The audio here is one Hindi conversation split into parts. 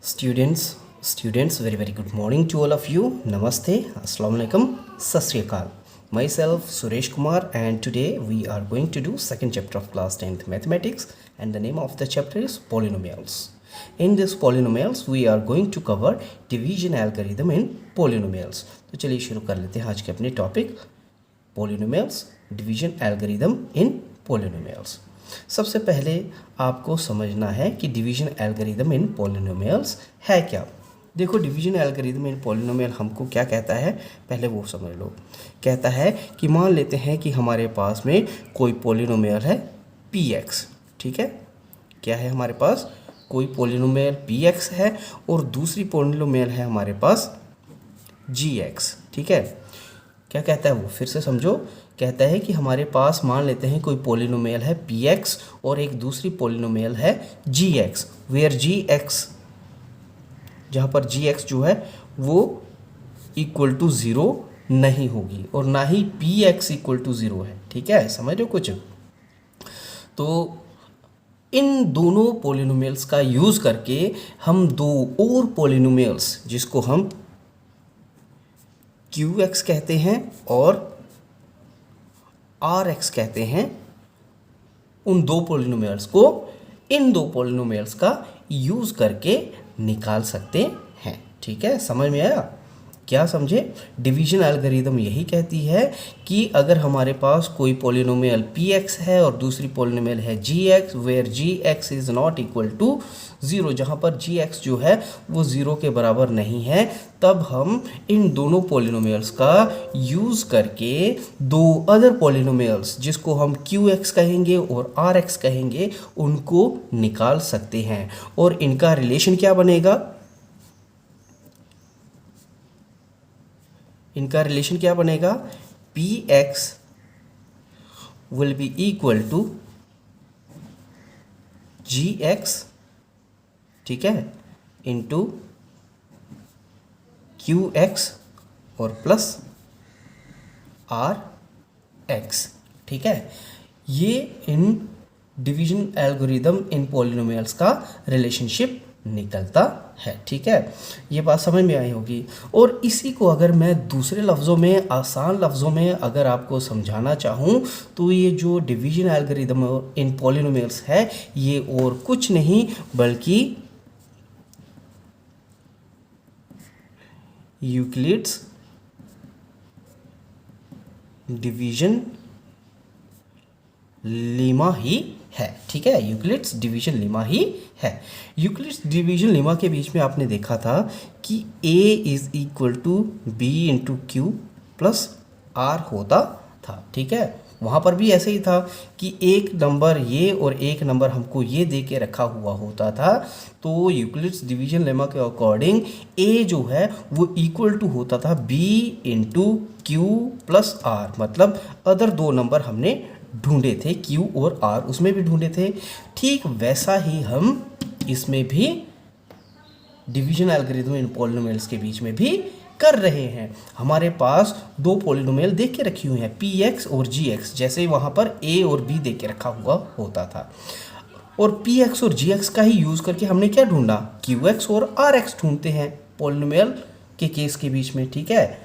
Students, very good morning to all of you. Namaste, Assalamu alaikum, Sat Sri Akal. Myself Suresh Kumar, and today we are going to do second chapter of class 10th mathematics, and the name of the chapter is polynomials. In this polynomials we are going to cover division algorithm in polynomials. तो चलिए शुरू कर लेते हैं आज के अपने topic polynomials, division algorithm in polynomials. सबसे पहले आपको समझना है कि डिवीजन एल्गोरिथम इन पॉलिनोमियल्स है क्या। देखो, डिवीजन एल्गोरिथम इन पॉलिनोमियल हमको क्या कहता है, पहले वो समझ लो। कहता है कि मान लेते हैं कि हमारे पास में कोई पॉलिनोमियल है px, ठीक है। क्या है, हमारे पास कोई पॉलिनोमियल px है और दूसरी पॉलिनोमियल है हमारे पास gx, ठीक है। क्या कहता है वो, फिर से समझो। कहता है कि हमारे पास मान लेते हैं कोई पॉलिनोमियल है px और एक दूसरी पॉलिनोमियल है gx, वेयर gx, जहाँ पर gx जो है वो इक्वल टू 0 नहीं होगी और ना ही px इक्वल टू 0 है, ठीक है। समझ रहे हो कुछ। तो इन दोनों पॉलिनोमियल्स का यूज़ करके हम दो और पॉलिनोमियल्स जिसको हम qx कहते हैं और rx कहते हैं, उन दो पॉलिनोमियल्स को इन दो पॉलिनोमियल्स का यूज़ करके निकाल सकते हैं, ठीक है। समझ में आया, क्या समझे। डिवीजन एल्गोरिथम यही कहती है कि अगर हमारे पास कोई पॉलिनोमियल px है और दूसरी पॉलिनोमियल है gx, where gx is not equal to 0, जहाँ पर gx जो है वो 0 के बराबर नहीं है, तब हम इन दोनों पॉलिनोमियल्स का यूज़ करके दो अदर पॉलिनोमियल्स जिसको हम qx कहेंगे और rx कहेंगे उनको निकाल सकते हैं। और इनका रिलेशन क्या बनेगा, इनका रिलेशन क्या बनेगा, px will be equal to gx, ठीक है, इंटू qx और प्लस rx, ठीक है। ये इन डिवीजन एल्गोरिथम इन पॉलिनोमियल्स का रिलेशनशिप निकलता है, ठीक है। ये बात समझ में आई होगी। और इसी को अगर मैं दूसरे लफ्ज़ों में, आसान लफ्ज़ों में अगर आपको समझाना चाहूँ तो ये जो डिवीजन एल्गोरिथम इन पॉलिनोमियल्स है ये और कुछ नहीं बल्कि यूक्लिड्स डिवीजन लेमा ही है, ठीक है। यूक्लिड्स डिवीजन लेमा ही है। यूक्लिड्स डिवीजन लेमा के बीच में आपने देखा था कि a is equal to b into q plus r होता था, ठीक है। वहाँ पर भी ऐसे ही था कि एक नंबर ये और एक नंबर हमको ये दे के रखा हुआ होता था। तो यूक्लिड्स डिवीजन लेमा के अकॉर्डिंग a जो है वो इक्वल टू होता था b into q plus r, मतलब अदर दो नंबर हमने ढूंढे थे, Q और R उसमें भी ढूंढे थे। ठीक वैसा ही हम इसमें भी डिवीजन एल्गोरिथम इन पॉलिनोमियल्स के बीच में भी कर रहे हैं। हमारे पास दो पॉलिनोमियल दे के रखी हुई हैं px और gx, जैसे वहाँ पर a और b दे के रखा हुआ होता था। और px और gx का ही यूज़ करके हमने क्या ढूंढा, qx और rx ढूंढते हैं पॉलिनोमियल के केस के बीच में, ठीक है।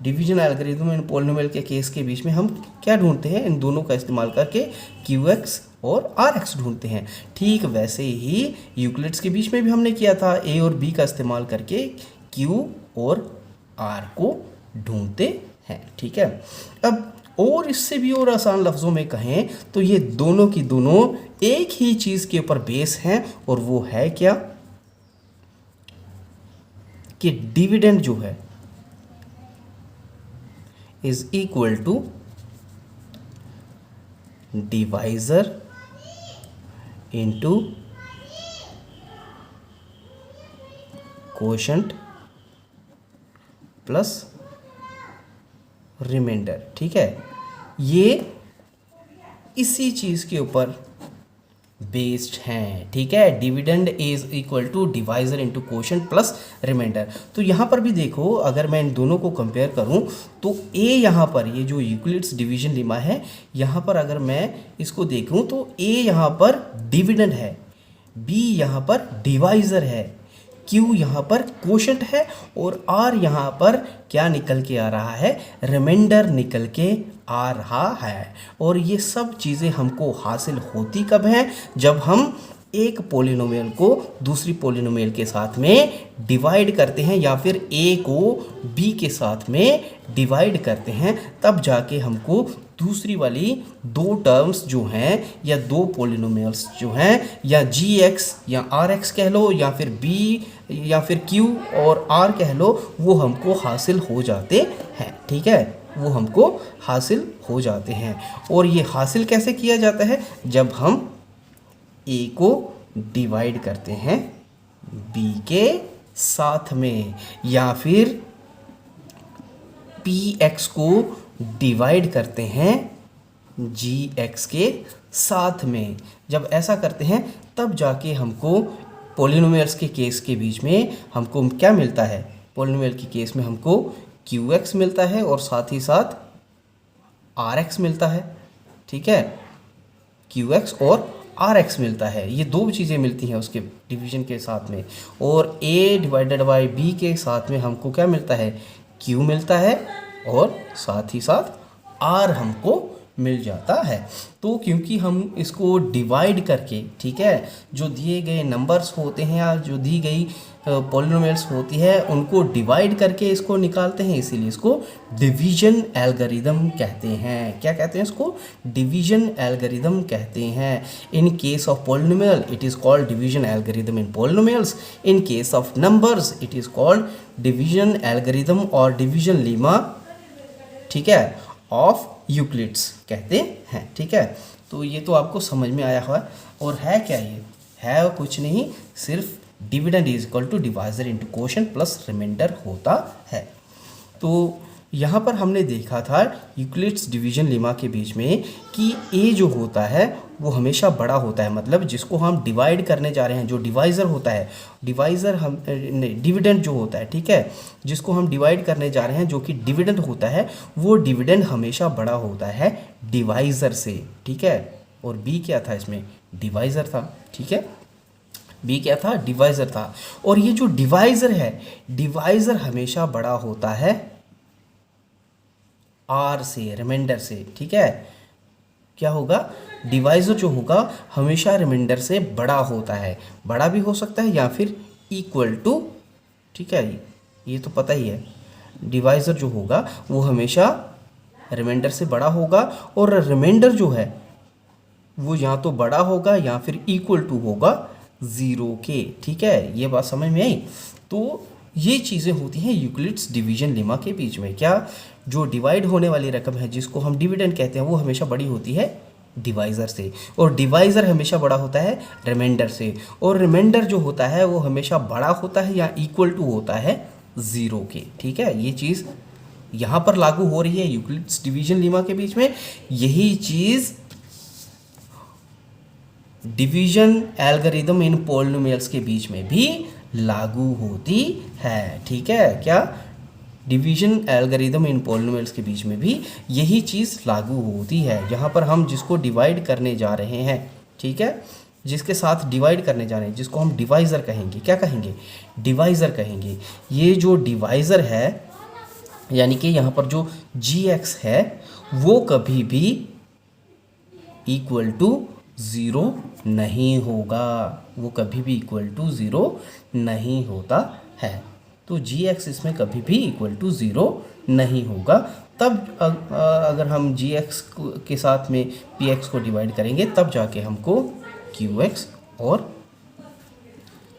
डिवीजन एल्गोरिथम इन पॉलिनोमियल के केस के बीच में हम क्या ढूंढते हैं, इन दोनों का इस्तेमाल करके qx और rx ढूंढते हैं। ठीक वैसे ही यूक्लिड्स के बीच में भी हमने किया था, a और b का इस्तेमाल करके q और r को ढूंढते हैं, ठीक है। अब और इससे भी और आसान लफ्ज़ों में कहें तो ये दोनों की दोनों एक ही चीज़ के ऊपर बेस हैं, और वो है क्या कि डिविडेंड जो है is equal to divisor into quotient plus reminder, ठीक है। ये इसी चीज़ के ऊपर बेस्ड हैं, ठीक है। Dividend is equal to divisor into quotient plus reminder. तो यहाँ पर भी देखो, अगर मैं इन दोनों को कंपेयर करूँ तो a यहाँ पर ये जो यूक्लिड्स डिवीजन लेमा है, यहाँ पर अगर मैं इसको देखूँ तो a यहाँ पर डिविडेंड है, b यहाँ पर डिवाइजर है, Q यहाँ पर कोशेंट है और R यहाँ पर क्या निकल के आ रहा है, रिमाइंडर निकल के आ रहा है। और ये सब चीज़ें हमको हासिल होती कब हैं, जब हम एक पॉलिनोमियल को दूसरी पॉलिनोमियल के साथ में डिवाइड करते हैं या फिर A को B के साथ में डिवाइड करते हैं, तब जाके हमको दूसरी वाली दो टर्म्स जो हैं या दो पॉलिनोमियल्स जो हैं या gx या rx कह लो या फिर b या फिर q और r कह लो, वो हमको हासिल हो जाते हैं। ठीक है, वो हमको हासिल हो जाते हैं। और ये हासिल कैसे किया जाता है, जब हम a को डिवाइड करते हैं b के साथ में या फिर px को डिवाइड करते हैं gx के साथ में। जब ऐसा करते हैं तब जाके हमको पॉलिनोमियल्स के केस के बीच में हमको क्या मिलता है, पॉलिनोमियल के केस में हमको qx मिलता है और साथ ही साथ rx मिलता है। ठीक है, qx और rx मिलता है, ये दो चीज़ें मिलती हैं उसके डिवीजन के साथ में। और a डिवाइडेड बाई b के साथ में हमको क्या मिलता है, q मिलता है और साथ ही साथ r हमको मिल जाता है। तो क्योंकि हम इसको डिवाइड करके, ठीक है, जो दिए गए नंबर्स होते हैं या जो दी गई पॉलिनोमियल्स होती है उनको डिवाइड करके इसको निकालते हैं, इसीलिए इसको डिवीजन एल्गोरिदम कहते हैं। क्या कहते हैं इसको, डिवीजन एल्गोरिदम कहते हैं। In case of polynomial it is called division algorithm in polynomials, in case of numbers it is called division algorithm और डिवीजन लीमा, ठीक है, ऑफ यूक्लिड्स कहते हैं। ठीक है, तो ये तो आपको समझ में आया हुआ। और है क्या, ये है कुछ नहीं, सिर्फ dividend is equal to divisor into quotient plus reminder होता है। तो यहाँ पर हमने देखा था यूक्लिड्स डिवीजन लेमा के बीच में कि a जो होता है वो हमेशा बड़ा होता है, मतलब जिसको हम डिवाइड करने जा रहे हैं, जो डिवाइज़र होता है, डिवाइज़र हम डिविडेंड जो होता है, ठीक है, जिसको हम डिवाइड करने जा रहे हैं जो कि डिविडेंड होता है, वो डिविडेंड हमेशा बड़ा होता है डिवाइज़र से। ठीक है, और b क्या था इसमें, डिवाइज़र था। ठीक है, b क्या था, डिवाइज़र था। और ये जो डिवाइज़र है, डिवाइज़र हमेशा बड़ा होता है r से, रिमाइंडर से। ठीक है, क्या होगा, डिवाइज़र जो होगा हमेशा रिमाइंडर से बड़ा होता है, बड़ा भी हो सकता है या फिर इक्वल टू। ठीक है, ये तो पता ही है, डिवाइज़र जो होगा वो हमेशा रिमाइंडर से बड़ा होगा और रिमाइंडर जो है वो या तो बड़ा होगा या फिर इक्वल टू होगा 0 के। ठीक है, ये बात समझ में आई। तो ये चीज़ें होती हैं यूक्लिड्स डिवीजन लेमा के बीच में। क्या, जो डिवाइड होने वाली रकम है जिसको हम डिविडेंड कहते हैं वो हमेशा बड़ी होती है डिवाइज़र से, और डिवाइज़र हमेशा बड़ा होता है रिमाइंडर से, और रिमाइंडर जो होता है वो हमेशा बड़ा होता है या इक्वल टू होता है 0 के। ठीक है, ये चीज़ यहाँ पर लागू हो रही है यूक्लिड्स डिवीजन लेमा के बीच में। यही चीज़ डिवीजन एल्गोरिदम इन पॉलिनोमियल्स के बीच में भी लागू होती है। ठीक है, क्या, डिवीजन एल्गोरिदम इन पॉलिनोमियल्स के बीच में भी यही चीज़ लागू होती है। यहाँ पर हम जिसको डिवाइड करने जा रहे हैं, ठीक है, जिसके साथ डिवाइड करने जा रहे हैं, जिसको हम डिवाइज़र कहेंगे, क्या कहेंगे, डिवाइज़र कहेंगे। ये जो डिवाइज़र है यानी कि यहाँ पर जो gx है वो कभी भी इक्वल टू 0 नहीं होगा, वो कभी भी इक्वल टू 0 नहीं होता है। तो gx इसमें कभी भी इक्वल टू 0 नहीं होगा। तब अगर हम gx के साथ में px को डिवाइड करेंगे तब जाके हमको qx और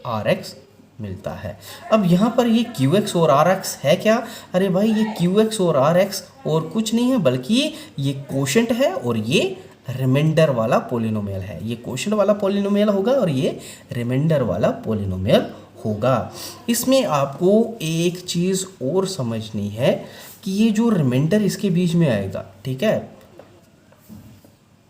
rx मिलता है। अब यहाँ पर ये qx और rx है क्या, अरे भाई ये qx और rx और कुछ नहीं है बल्कि ये कोशेंट है और ये रिमाइंडर वाला पॉलिनोमियल है। ये कोशेंट वाला पॉलिनोमियल होगा और ये रिमाइंडर वाला पॉलिनोमियल होगा। इसमें आपको एक चीज़ और समझनी है कि ये जो रिमाइंडर इसके बीच में आएगा, ठीक है,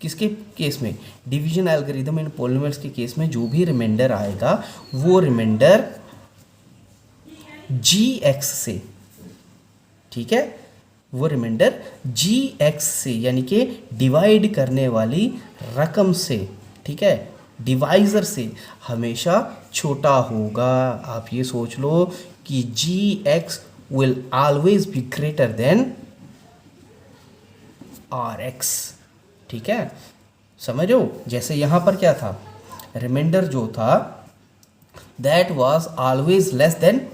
किसके केस में, डिवीजन एल्गोरिदम इन पॉलिनोमियल्स के केस में जो भी रिमाइंडर आएगा वो रिमाइंडर gx से, ठीक है, वो रिमाइंडर gx से यानी कि डिवाइड करने वाली रकम से, ठीक है, डिवाइज़र से हमेशा छोटा होगा। आप ये सोच लो कि G X will always be greater than R x. ठीक है, समझ रहे हो? जैसे यहाँ पर क्या था, रिमाइंडर जो था that was always less than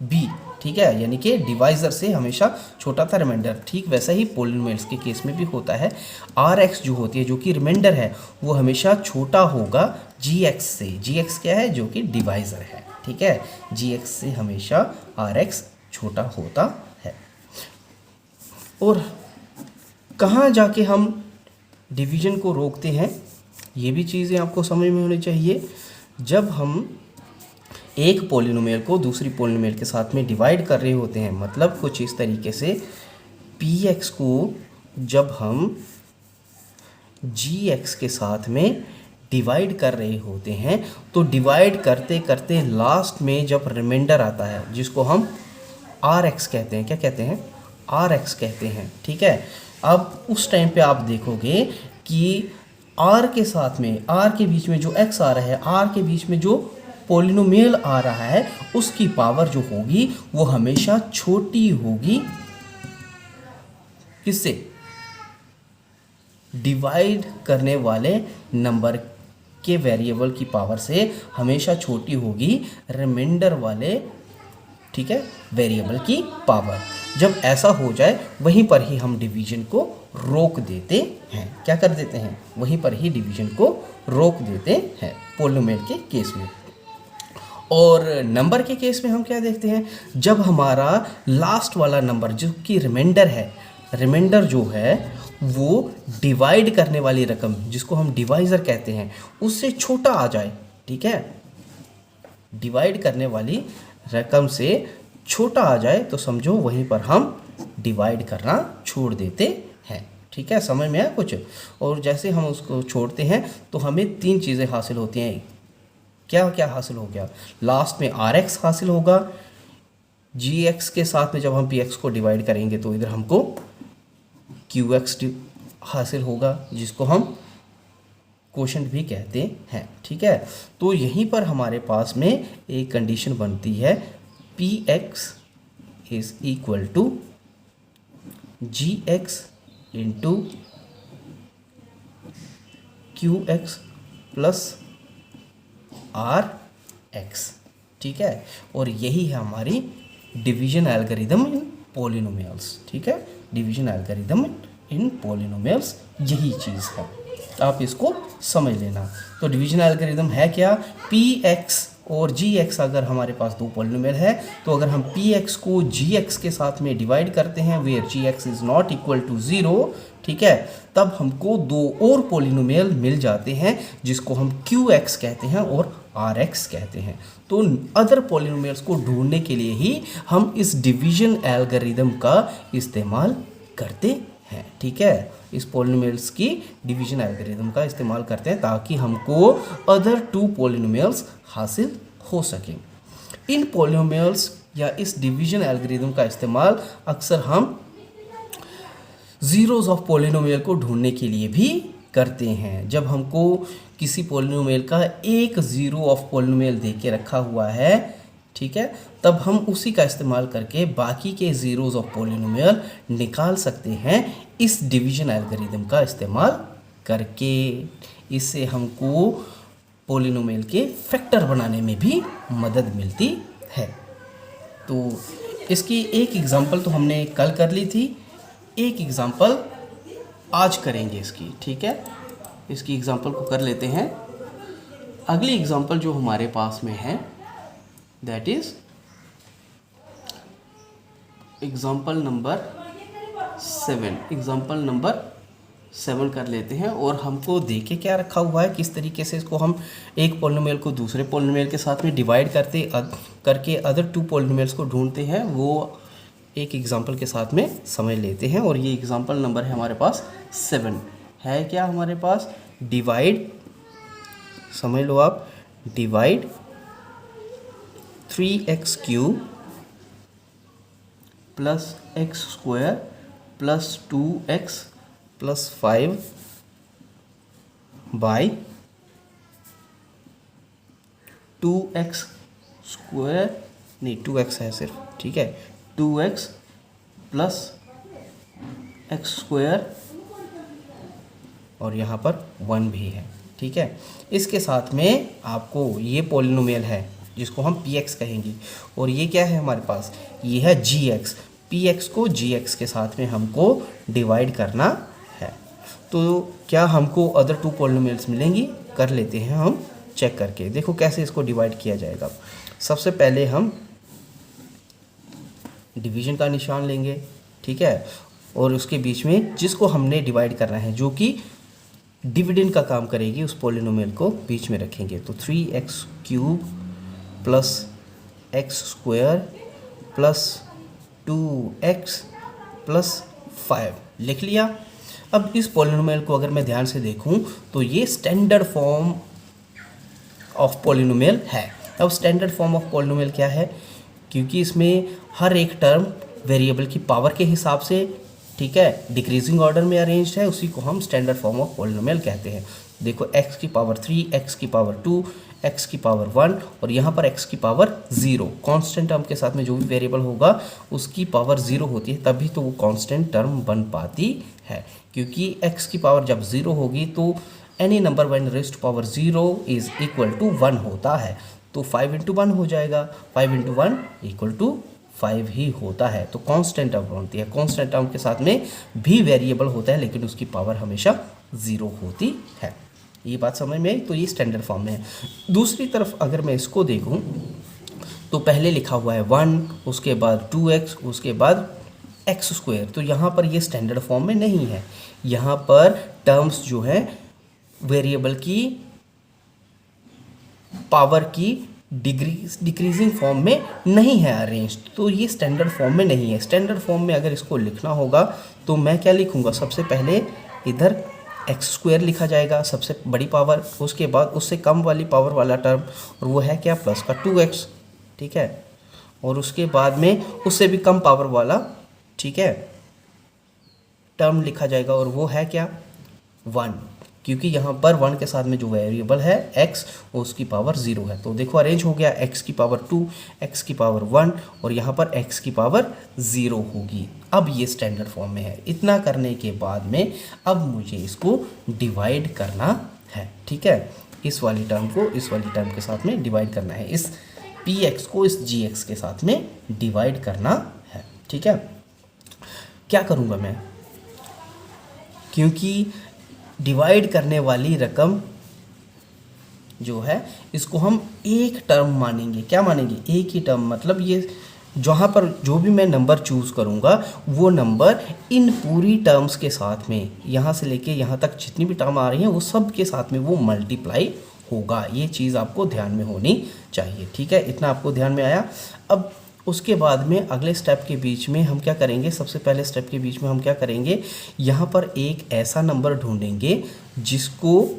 b. ठीक है, यानी कि डिवाइजर से हमेशा छोटा था रिमाइंडर। ठीक वैसा ही पोलिनोमियल्स के केस में भी होता है। आर एक्स जो होती है, जो कि रिमाइंडर है, वो हमेशा छोटा होगा जी एक्स से। जी एक्स क्या है? जो कि डिवाइजर है। ठीक है, जी एक्स से हमेशा आर एक्स छोटा होता है। और कहाँ जाके हम डिवीजन को रोकते हैं, ये भी चीज़ें आपको समझ में होनी चाहिए। जब हम एक पोलिनोमियल को दूसरी पोलिनोमियल के साथ में डिवाइड कर रहे होते हैं, मतलब कुछ इस तरीके से पी एक्स को जब हम जी एक्स के साथ में डिवाइड कर रहे होते हैं, तो डिवाइड करते करते लास्ट में जब रिमाइंडर आता है, जिसको हम आर एक्स कहते हैं, क्या कहते हैं? आर एक्स कहते हैं। ठीक है, अब उस टाइम पे आप देखोगे कि आर के साथ में, आर के बीच में जो एक्स आ रहा है, आर के बीच में जो पोलिनोमियल आ रहा है, उसकी पावर जो होगी वो हमेशा छोटी होगी। किससे? डिवाइड करने वाले नंबर के वेरिएबल की पावर से हमेशा छोटी होगी रिमाइंडर वाले, ठीक है, वेरिएबल की पावर। जब ऐसा हो जाए वहीं पर ही हम डिवीजन को रोक देते हैं। क्या कर देते हैं? वहीं पर ही डिवीजन को रोक देते हैं पोलिनोमियल के केस में। और नंबर के केस में हम क्या देखते हैं? जब हमारा लास्ट वाला नंबर जो कि रिमाइंडर है, रिमाइंडर जो है वो डिवाइड करने वाली रकम, जिसको हम डिवाइजर कहते हैं, उससे छोटा आ जाए। ठीक है, डिवाइड करने वाली रकम से छोटा आ जाए तो समझो वहीं पर हम डिवाइड करना छोड़ देते हैं। ठीक है, समझ में आया कुछ? और जैसे हम उसको छोड़ते हैं तो हमें तीन चीज़ें हासिल होती हैं। क्या क्या हासिल हो गया? लास्ट में आर एक्स हासिल होगा। जी एक्स के साथ में जब हम पी एक्स को डिवाइड करेंगे तो इधर हमको क्यू एक्स हासिल होगा, जिसको हम क्वोशंट भी कहते हैं। ठीक है, तो यहीं पर हमारे पास में एक कंडीशन बनती है, p x is equal to g x into q x plus r x. ठीक है, और यही है हमारी डिवीजन एल्गोरिदम इन पॉलिनोमियल्स। ठीक है, डिवीजन एल्गोरिदम इन पॉलिनोमियल्स यही चीज़ है, आप इसको समझ लेना। तो डिवीजन एल्गोरिदम है क्या? पी एक्स और जी एक्स अगर हमारे पास दो पॉलिनोमियल है, तो अगर हम पी एक्स को जी एक्स के साथ में डिवाइड करते हैं where g x is not equal to zero, ठीक है, तब हमको दो और पॉलिनोमियल मिल जाते हैं, जिसको हम क्यू एक्स कहते हैं और आर एक्स कहते हैं। तो अदर पॉलिनोमियल्स को ढूंढने के लिए ही हम इस डिवीजन एल्गोरिदम का इस्तेमाल करते हैं। ठीक है, इस पॉलिनोमियल्स की डिवीजन एल्गोरिदम का इस्तेमाल करते हैं ताकि हमको अदर टू पॉलिनोमियल्स हासिल हो सकें। इन पॉलिनोमियल्स या इस डिवीजन एल्गोरिदम का इस्तेमाल अक्सर हम ज़ीरोज़ ऑफ पॉलिनोमियल को ढूंढने के लिए भी करते हैं। जब हमको किसी पॉलिनोमियल का एक ज़ीरो ऑफ पॉलिनोमियल दे के रखा हुआ है, ठीक है, तब हम उसी का इस्तेमाल करके बाकी के ज़ीरोज़ ऑफ पॉलिनोमियल निकाल सकते हैं इस डिवीजन एल्गोरिदम का इस्तेमाल करके। इससे हमको पॉलिनोमियल के फैक्टर बनाने में भी मदद मिलती है। तो इसकी एक एग्जांपल तो हमने कल कर ली थी, एक एग्जांपल आज करेंगे इसकी। ठीक है, इसकी एग्जांपल को कर लेते हैं। अगली एग्जांपल जो हमारे पास में है that is example number 7। Example number 7 कर लेते हैं। और हमको देखे क्या रखा हुआ है, किस तरीके से इसको हम एक पॉलिनोमियल को दूसरे पॉलिनोमियल के साथ में डिवाइड करके अदर टू पॉलिनोमियल्स को ढूंढते हैं, वो एक एग्जांपल के साथ में समझ लेते हैं। और ये एग्जांपल नंबर है हमारे पास 7 है। क्या हमारे पास? डिवाइड, समझ लो आप, divide 3x cube plus x square plus 2x plus 5 by 2x square, नहीं 2x है सिर्फ, ठीक है, 2x प्लस एक्स स्क्वायर और यहाँ पर 1 भी है, ठीक है। इसके साथ में आपको ये पॉलिनोमियल है जिसको हम px कहेंगे, और ये क्या है हमारे पास, ये है gx। px को gx के साथ में हमको डिवाइड करना है। तो क्या हमको अदर 2 पॉलिनोमियल्स मिलेंगी? कर लेते हैं हम चेक करके। देखो कैसे इसको डिवाइड किया जाएगा। सबसे पहले हम डिवीजन का निशान लेंगे, ठीक है, और उसके बीच में जिसको हमने डिवाइड करना है, जो कि डिविडेंड का काम करेगी, उस पॉलिनोमियल को बीच में रखेंगे। तो 3x cube plus x square plus 2x plus 5 लिख लिया। अब इस पॉलिनोमियल को अगर मैं ध्यान से देखूं तो ये स्टैंडर्ड फॉर्म ऑफ पॉलिनोमियल है। अब स्टैंडर्ड फॉर्म ऑफ पॉलिनोमियल क्या है? क्योंकि इसमें हर एक टर्म वेरिएबल की पावर के हिसाब से, ठीक है, डिक्रीजिंग ऑर्डर में अरेंज्ड है, उसी को हम स्टैंडर्ड फॉर्म ऑफ पॉलिनोमियल कहते हैं। देखो x की पावर 3, x की पावर 2, x की पावर 1 और यहाँ पर x की पावर 0। कांस्टेंट टर्म के साथ में जो भी वेरिएबल होगा उसकी पावर 0 होती है, तभी तो वो कांस्टेंट टर्म बन पाती है। क्योंकि x की पावर जब 0 होगी तो any number when raised to power 0 is equal to 1 होता है। तो 5 इंटू 1 हो जाएगा, 5 इंटू 1 इक्वल टू 5 ही होता है। तो कांस्टेंट टर्म होती है। कांस्टेंट टर्म के साथ में भी वेरिएबल होता है लेकिन उसकी पावर हमेशा 0 होती है। ये बात समझ में आई? तो ये स्टैंडर्ड फॉर्म में है। दूसरी तरफ अगर मैं इसको देखूं तो पहले लिखा हुआ है 1, उसके बाद 2x, उसके बाद एक्स स्क्वायर। तो यहाँ पर ये स्टैंडर्ड फॉर्म में नहीं है। यहाँ पर टर्म्स जो है वेरिएबल की पावर की डिक्रीजिंग फॉर्म में नहीं है अरेंज्ड, तो ये स्टैंडर्ड फॉर्म में नहीं है। स्टैंडर्ड फॉर्म में अगर इसको लिखना होगा तो मैं क्या लिखूंगा? सबसे पहले इधर एक्स स्क्वायर लिखा जाएगा, सबसे बड़ी पावर, उसके बाद उससे कम वाली पावर वाला टर्म, और वो है क्या? प्लस का 2x, ठीक है, और उसके बाद में उससे भी कम पावर वाला, ठीक है, टर्म लिखा जाएगा, और वो है क्या? 1, क्योंकि यहाँ पर 1 के साथ में जो वेरिएबल है x, उसकी पावर 0 है। तो देखो अरेंज हो गया, x की पावर 2, x की पावर 1 और यहाँ पर x की पावर 0 होगी। अब ये स्टैंडर्ड फॉर्म में है। इतना करने के बाद में अब मुझे इसको डिवाइड करना है, ठीक है, इस वाली टर्म को इस वाली टर्म के साथ में डिवाइड करना है, इस px को इस gx के साथ में डिवाइड करना है, ठीक है। क्या करूँगा मैं? क्योंकि डिवाइड करने वाली रकम जो है इसको हम एक टर्म मानेंगे। क्या मानेंगे? एक ही टर्म। मतलब ये जहाँ पर जो भी मैं नंबर चूज़ करूँगा वो नंबर इन पूरी टर्म्स के साथ में, यहाँ से लेके यहाँ तक जितनी भी टर्म आ रही हैं वो सब के साथ में वो मल्टीप्लाई होगा। ये चीज़ आपको ध्यान में होनी चाहिए, ठीक है। इतना आपको ध्यान में आया। अब उसके बाद में अगले स्टेप के बीच में हम क्या करेंगे? सबसे पहले स्टेप के बीच में हम क्या करेंगे? यहाँ पर एक ऐसा नंबर ढूंढेंगे जिसको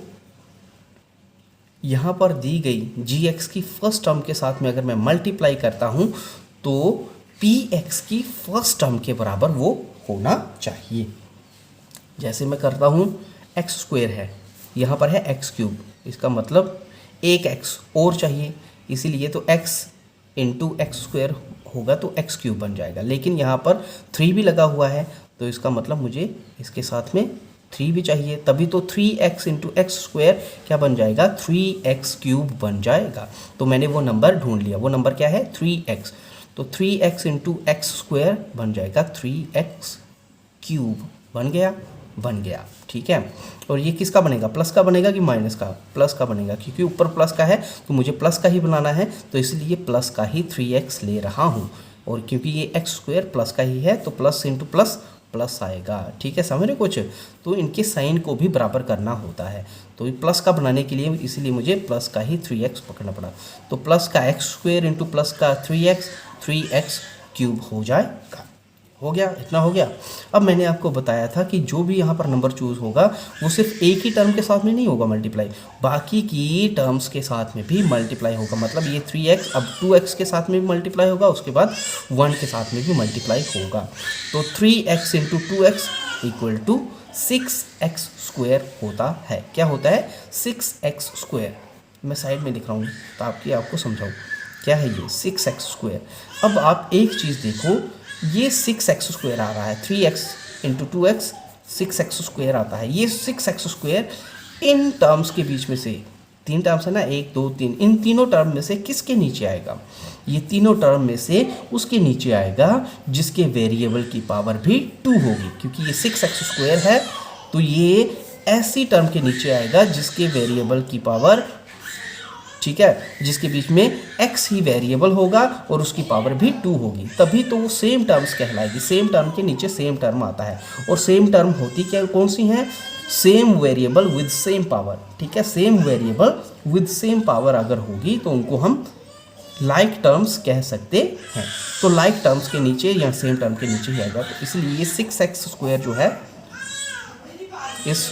यहाँ पर दी गई gx की फर्स्ट टर्म के साथ में अगर मैं मल्टीप्लाई करता हूँ तो px की फर्स्ट टर्म के बराबर वो होना चाहिए। जैसे मैं करता हूँ, एक्स स्क्वायर है, यहाँ पर है एक्स क्यूब, इसका मतलब एक x और चाहिए, इसीलिए तो x इंटू एक्स स्क्वायर होगा तो एक्स क्यूब बन जाएगा। लेकिन यहाँ पर 3 भी लगा हुआ है तो इसका मतलब मुझे इसके साथ में 3 भी चाहिए, तभी तो 3x इंटू एक्स स्क्वायर क्या बन जाएगा? 3x क्यूब बन जाएगा। तो मैंने वो नंबर ढूंढ लिया। वो नंबर क्या है? 3x। तो 3x इंटू एक्स स्क्वायर बन जाएगा 3x क्यूब। बन गया, ठीक है। और ये किसका बनेगा? प्लस का बनेगा कि माइनस का? प्लस का बनेगा, क्योंकि ऊपर प्लस का है तो मुझे प्लस का ही बनाना है, तो इसलिए प्लस का ही 3x ले रहा हूँ। और क्योंकि ये एक्स स्क्वायर प्लस का ही है तो प्लस इंटू प्लस प्लस आएगा, ठीक है। समझ रहे कुछ? तो इनके साइन को भी बराबर करना होता है, तो प्लस का बनाने के लिए इसीलिए मुझे प्लस का ही 3x पकड़ना पड़ा। तो प्लस का एक्स स्क्वायर इंटू प्लस का 3x क्यूब हो जाएगा। हो गया, इतना हो गया। अब मैंने आपको बताया था कि जो भी यहाँ पर नंबर चूज़ होगा वो सिर्फ एक ही टर्म के साथ में नहीं होगा मल्टीप्लाई, बाकी की टर्म्स के साथ में भी मल्टीप्लाई होगा। मतलब ये 3x अब 2x के साथ में भी मल्टीप्लाई होगा, उसके बाद 1 के साथ में भी मल्टीप्लाई होगा। तो 3x into 2x equal to 6x square होता है। क्या होता है? 6x square. मैं साइड में लिख रहा हूँ ताकि आपको समझाऊँ। क्या है ये 6x²। अब आप एक चीज़ देखो, ये 6x² आ रहा है, 3x इंटू 2x 6x² आता है। ये 6x² इन टर्म्स के बीच में से, 3 टर्म्स है ना, 1 2 3, इन तीनों टर्म में से किसके नीचे आएगा? ये तीनों टर्म में से उसके नीचे आएगा जिसके वेरिएबल की पावर भी 2 होगी, क्योंकि ये 6x² है तो ये ऐसी टर्म के नीचे आएगा जिसके वेरिएबल की पावर, ठीक है, जिसके बीच में x ही वेरिएबल होगा और उसकी पावर भी 2 होगी, तभी तो वो सेम टर्म्स कहलाएगी। सेम टर्म के नीचे सेम टर्म आता है, और सेम टर्म होती क्या, कौन सी हैं? Same variable with same power, ठीक है। Same variable with same power अगर होगी तो उनको हम लाइक टर्म्स कह सकते हैं। तो लाइक टर्म्स के नीचे या सेम टर्म के नीचे ही आएगा, तो इसलिए 6x² जो है इस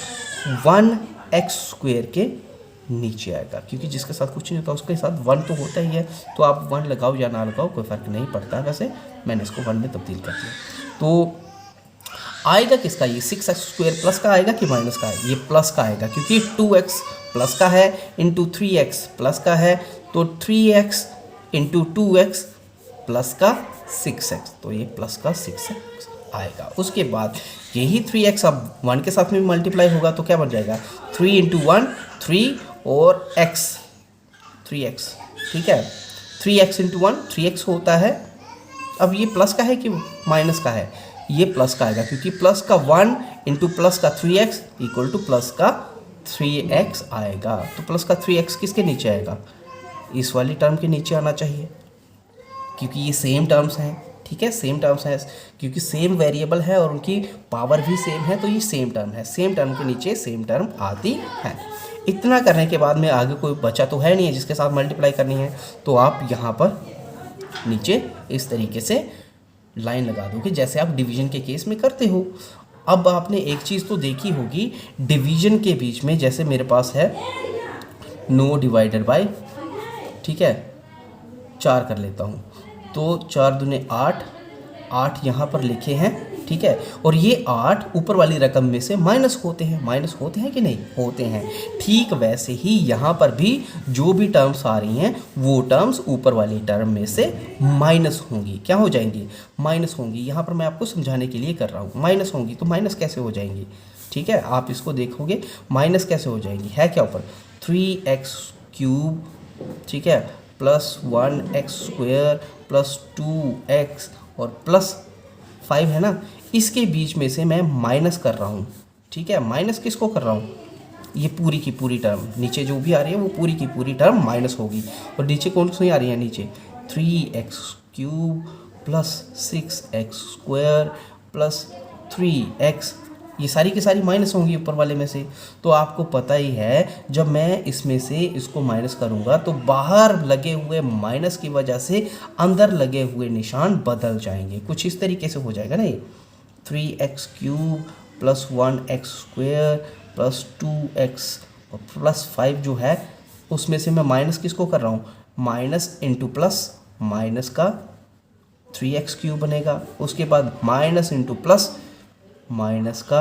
1x² के नीचे आएगा, क्योंकि जिसके साथ कुछ नहीं होता उसके साथ 1 तो होता ही है। तो आप 1 लगाओ या ना लगाओ कोई फ़र्क नहीं पड़ता है, वैसे मैंने इसको 1 में तब्दील कर दिया। तो आएगा किसका? ये 6x² प्लस का आएगा कि माइनस का है? ये प्लस का आएगा, क्योंकि 2x प्लस का है इंटू 3x प्लस का है, तो 3x इंटू 2x प्लस का 6x, तो ये प्लस का 6x आएगा। उसके बाद यही 3x अब 1 के साथ में मल्टीप्लाई होगा तो क्या बन जाएगा? 3 इंटू 1 3 और x 3x, ठीक है। 3x इंटू 1 3x होता है। अब ये प्लस का है कि माइनस का है? ये प्लस का आएगा, क्योंकि प्लस का 1 इंटू प्लस का 3x इक्वल टू प्लस का 3x आएगा। तो प्लस का 3x किसके नीचे आएगा? इस वाली टर्म के नीचे आना चाहिए, क्योंकि ये सेम टर्म्स हैं, ठीक है, सेम टर्म्स हैं, क्योंकि सेम वेरिएबल है और उनकी पावर भी सेम है, तो ये सेम टर्म है। सेम टर्म के नीचे सेम टर्म आती है। इतना करने के बाद में आगे कोई बचा तो है नहीं है जिसके साथ मल्टीप्लाई करनी है, तो आप यहाँ पर नीचे इस तरीके से लाइन लगा दोगे जैसे आप डिवीजन के केस में करते हो। अब आपने एक चीज़ तो देखी होगी, डिवीजन के बीच में जैसे मेरे पास है 9 डिवाइडेड बाय, ठीक है, 4 कर लेता हूँ, तो 4 दूने 8, 8 यहाँ पर लिखे हैं, ठीक है, और ये 8 ऊपर वाली रकम में से माइनस होते हैं। माइनस होते हैं कि नहीं? होते हैं। ठीक वैसे ही यहाँ पर भी जो भी टर्म्स आ रही हैं वो टर्म्स ऊपर वाली टर्म में से माइनस होंगी। क्या हो जाएंगी? माइनस होंगी। यहाँ पर मैं आपको समझाने के लिए कर रहा हूँ। माइनस होंगी तो माइनस कैसे हो जाएंगी? ठीक है, आप इसको देखोगे माइनस कैसे हो जाएंगी। है क्या ऊपर? 3x³ ठीक है, प्लस 1x² प्लस 2x और प्लस 5 है ना, इसके बीच में से मैं माइनस कर रहा हूँ। ठीक है, माइनस किसको कर रहा हूँ? ये पूरी की पूरी टर्म नीचे जो भी आ रही है वो पूरी की पूरी टर्म माइनस होगी। और नीचे कौन सी आ रही है? नीचे 3x³ plus 6x² plus 3x, ये सारी की सारी माइनस होंगी ऊपर वाले में से। तो आपको पता ही है जब मैं इसमें से इसको माइनस करूंगा तो बाहर लगे हुए माइनस की वजह से अंदर लगे हुए निशान बदल जाएंगे। कुछ इस तरीके से हो जाएगा ना, ये 3x³ plus 1x² plus 2x और प्लस 5 जो है उसमें से मैं माइनस किसको कर रहा हूँ? माइनस इंटू प्लस, माइनस का 3x³ बनेगा। उसके बाद माइनस इंटू प्लस, माइनस का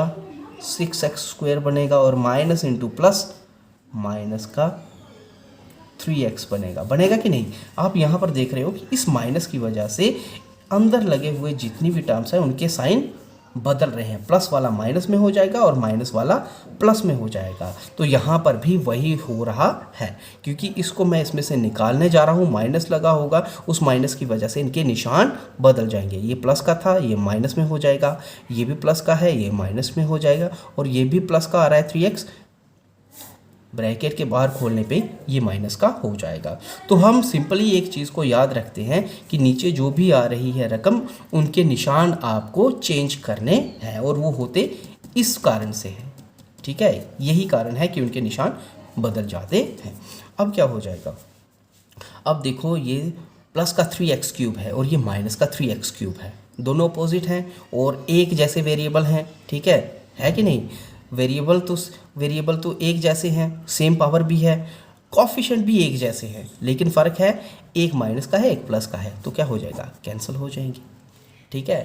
6x² बनेगा और माइनस इंटू प्लस माइनस का 3x बनेगा। बनेगा कि नहीं? आप यहाँ पर देख रहे हो कि इस माइनस की वजह से अंदर लगे हुए जितनी भी टर्म्स हैं उनके साइन बदल रहे हैं। प्लस वाला माइनस में हो जाएगा और माइनस वाला प्लस में हो जाएगा। तो यहाँ पर भी वही हो रहा है, क्योंकि इसको मैं इसमें से निकालने जा रहा हूँ, माइनस लगा होगा, उस माइनस की वजह से इनके निशान बदल जाएंगे। ये प्लस का था ये माइनस में हो जाएगा, ये भी प्लस का है ये माइनस में हो जाएगा, और ये भी प्लस का आ रहा है 3x, ब्रैकेट के बाहर खोलने पे ये माइनस का हो जाएगा। तो हम सिंपली एक चीज़ को याद रखते हैं कि नीचे जो भी आ रही है रकम उनके निशान आपको चेंज करने हैं, और वो होते इस कारण से हैं। ठीक है, यही कारण है कि उनके निशान बदल जाते हैं। अब क्या हो जाएगा? अब देखो ये प्लस का 3x³ है और ये माइनस का 3x³ है, दोनों अपोजिट हैं और एक जैसे वेरिएबल हैं। ठीक है कि नहीं? वेरिएबल तो एक जैसे हैं, सेम पावर भी है, कोफिशिएंट भी एक जैसे हैं, लेकिन फ़र्क है एक माइनस का है एक प्लस का है। तो क्या हो जाएगा? कैंसिल हो जाएंगे। ठीक है,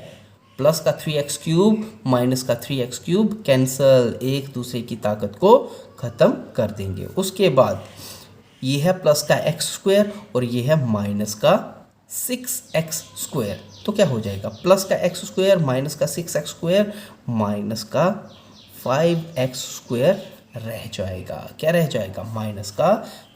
प्लस का 3x³ माइनस का 3x³ कैंसिल, एक दूसरे की ताकत को ख़त्म कर देंगे। उसके बाद ये है प्लस का एक्स स्क्वायर और ये है माइनस का 6x स्क्वायर। तो क्या हो जाएगा, प्लस का एक्स स्क्वायर माइनस का 6x स्क्वायर माइनस का 5x स्क्वायर रह जाएगा। क्या रह जाएगा, माइनस का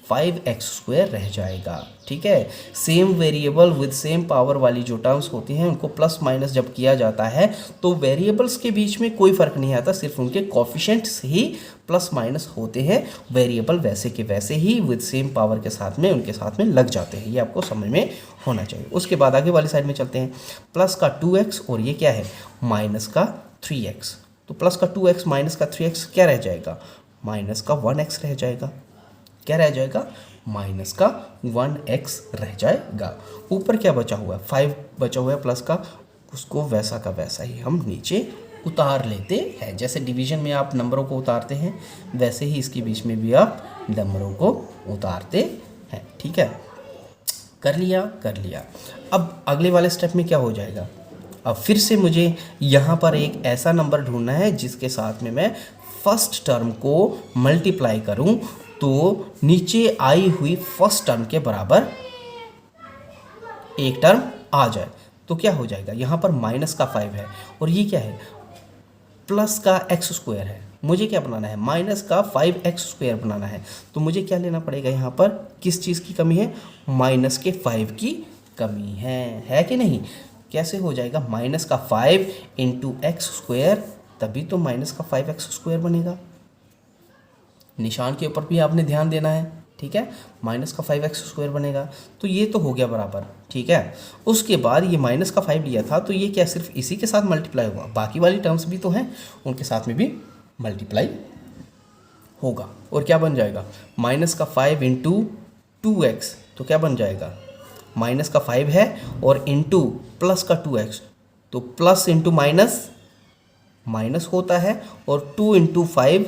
5x स्क्वायर रह जाएगा। ठीक है, same variable with same power वाली जो टर्म्स होती हैं उनको प्लस माइनस जब किया जाता है तो वेरिएबल्स के बीच में कोई फर्क नहीं आता, सिर्फ उनके कोफिशिएंट्स ही प्लस माइनस होते हैं। वेरिएबल वैसे के वैसे ही विद सेम पावर के साथ में उनके साथ में लग जाते हैं, ये आपको समझ में होना चाहिए। उसके बाद आगे वाली साइड में चलते हैं, प्लस का 2x और ये क्या है, माइनस का 3x। तो प्लस का 2x माइनस का 3x क्या रह जाएगा, माइनस का 1x रह जाएगा। क्या रह जाएगा, माइनस का 1x रह जाएगा। ऊपर क्या बचा हुआ है, 5 बचा हुआ है प्लस का, उसको वैसा का वैसा ही हम नीचे उतार लेते हैं। जैसे डिवीजन में आप नंबरों को उतारते हैं वैसे ही इसके बीच में भी आप नंबरों को उतारते हैं। ठीक है, कर लिया कर लिया। अब अगले वाले स्टेप में क्या हो जाएगा, अब फिर से मुझे यहाँ पर एक ऐसा नंबर ढूंढना है जिसके साथ में मैं फर्स्ट टर्म को मल्टीप्लाई करूँ तो नीचे आई हुई फर्स्ट टर्म के बराबर एक टर्म आ जाए। तो क्या हो जाएगा, यहाँ पर माइनस का 5 है और ये क्या है, प्लस का एक्स स्क्वायर है। मुझे क्या बनाना है, माइनस का 5x स्क्वायर बनाना है। तो मुझे क्या लेना पड़ेगा, यहाँ पर किस चीज़ की कमी है, माइनस के 5 की कमी है कि नहीं। कैसे हो जाएगा, माइनस का 5 इंटू एक्स स्क्वायर, तभी तो माइनस का 5x स्क्वायर बनेगा। निशान के ऊपर भी आपने ध्यान देना है। ठीक है, माइनस का 5x स्क्वायर बनेगा। तो ये तो हो गया बराबर। ठीक है, उसके बाद ये माइनस का 5 लिया था तो ये क्या सिर्फ इसी के साथ मल्टीप्लाई हुआ, बाकी वाली टर्म्स भी तो हैं उनके साथ में भी मल्टीप्लाई होगा। और क्या बन जाएगा, माइनस का 5 इंटू 2x, तो क्या बन जाएगा, माइनस का 5 है और इंटू प्लस का 2x, तो प्लस इंटू माइनस माइनस होता है और 2 इंटू 5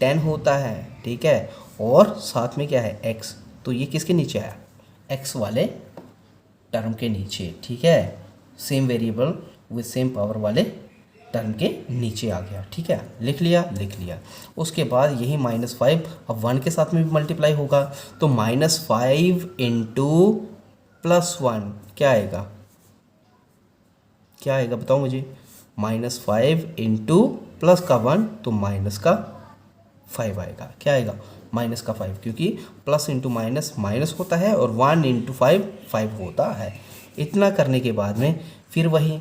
10 होता है। ठीक है, और साथ में क्या है x, तो ये किसके नीचे आया, x वाले टर्म के नीचे। ठीक है, same variable with same power वाले टर्म के नीचे आ गया। ठीक है, लिख लिया लिख लिया। उसके बाद यही -5 अब 1 के साथ में भी मल्टीप्लाई होगा तो -5 इंटू +1 क्या आएगा, क्या आएगा बताओ मुझे, -5 इंटू प्लस का 1 तो माइनस का 5 आएगा। क्या आएगा, माइनस का 5, क्योंकि प्लस इंटू माइनस माइनस होता है और 1 इंटू 5 5 होता है। इतना करने के बाद में फिर वही